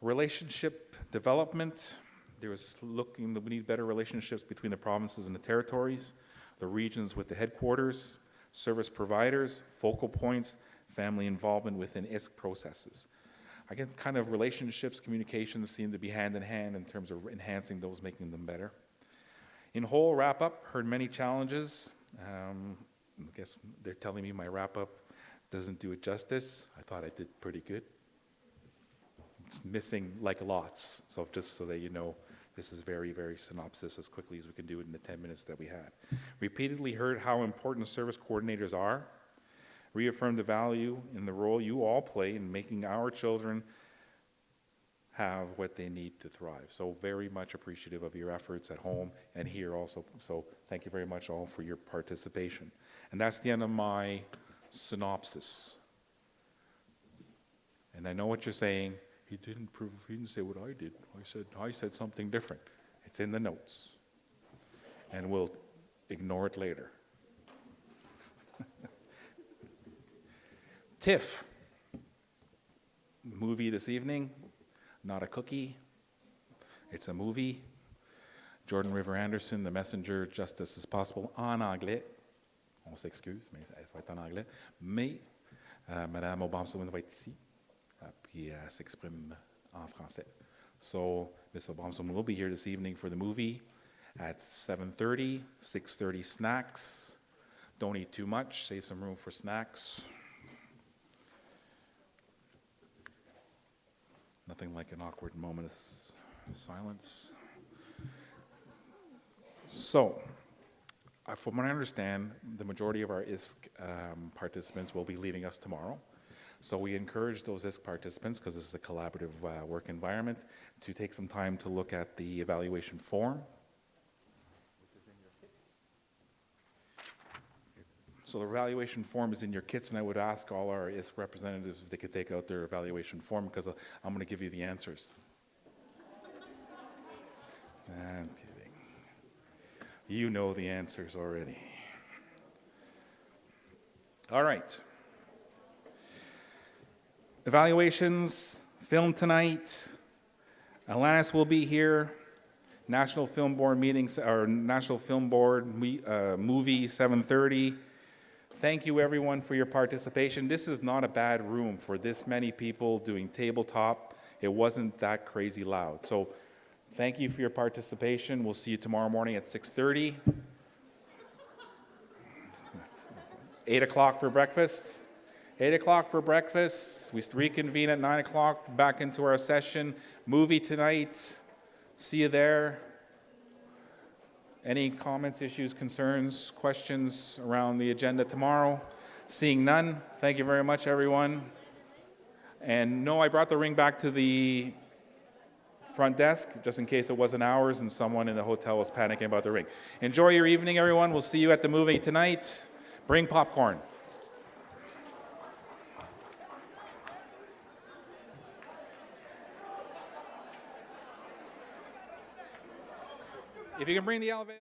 [SPEAKER 1] Relationship development. There was looking that we need better relationships between the provinces and the territories, the regions with the headquarters, service providers, focal points, family involvement within ISC processes. Again, kind of relationships, communications seem to be hand in hand in terms of enhancing those, making them better. In whole wrap-up, heard many challenges. I guess they're telling me my wrap-up doesn't do it justice. I thought I did pretty good. It's missing like lots, so just so that you know, this is very, very synopsis as quickly as we can do it in the 10 minutes that we had. Repeatedly heard how important service coordinators are. Reaffirmed the value in the role you all play in making our children have what they need to thrive. So very much appreciative of your efforts at home and here also. So thank you very much all for your participation. And that's the end of my synopsis. And I know what you're saying. He didn't say what I did. I said something different. It's in the notes. And we'll ignore it later. TIFF. Movie this evening. Not a cookie. It's a movie. Jordan River Anderson, The Messenger, Justice is Possible, en anglais. On s'excuse, mais ça va être en anglais. Mais Madame Obama-Sowin va être ici, puis elle s'exprime en français. So Ms. Obama-Sowin will be here this evening for the movie at 7:30, 6:30 snacks. Don't eat too much, save some room for snacks. Nothing like an awkward moment of silence. So, from what I understand, the majority of our ISC participants will be leaving us tomorrow. So we encourage those ISC participants, because this is a collaborative work environment, to take some time to look at the evaluation form. So the evaluation form is in your kits, and I would ask all our ISC representatives if they could take out their evaluation form, because I'm going to give you the answers. I'm kidding. You know the answers already. All right. Evaluations, film tonight. Alanis will be here. National Film Board meetings, or National Film Board movie 7:30. Thank you everyone for your participation. This is not a bad room for this many people doing tabletop. It wasn't that crazy loud. So thank you for your participation. We'll see you tomorrow morning at 6:30. 8 o'clock for breakfast. 8 o'clock for breakfast. We reconvene at 9 o'clock, back into our session. Movie tonight. See you there. Any comments, issues, concerns, questions around the agenda tomorrow? Seeing none, thank you very much, everyone. And no, I brought the ring back to the front desk, just in case it wasn't ours and someone in the hotel was panicking about the ring. Enjoy your evening, everyone. We'll see you at the movie tonight. Bring popcorn. If you can bring the elevator.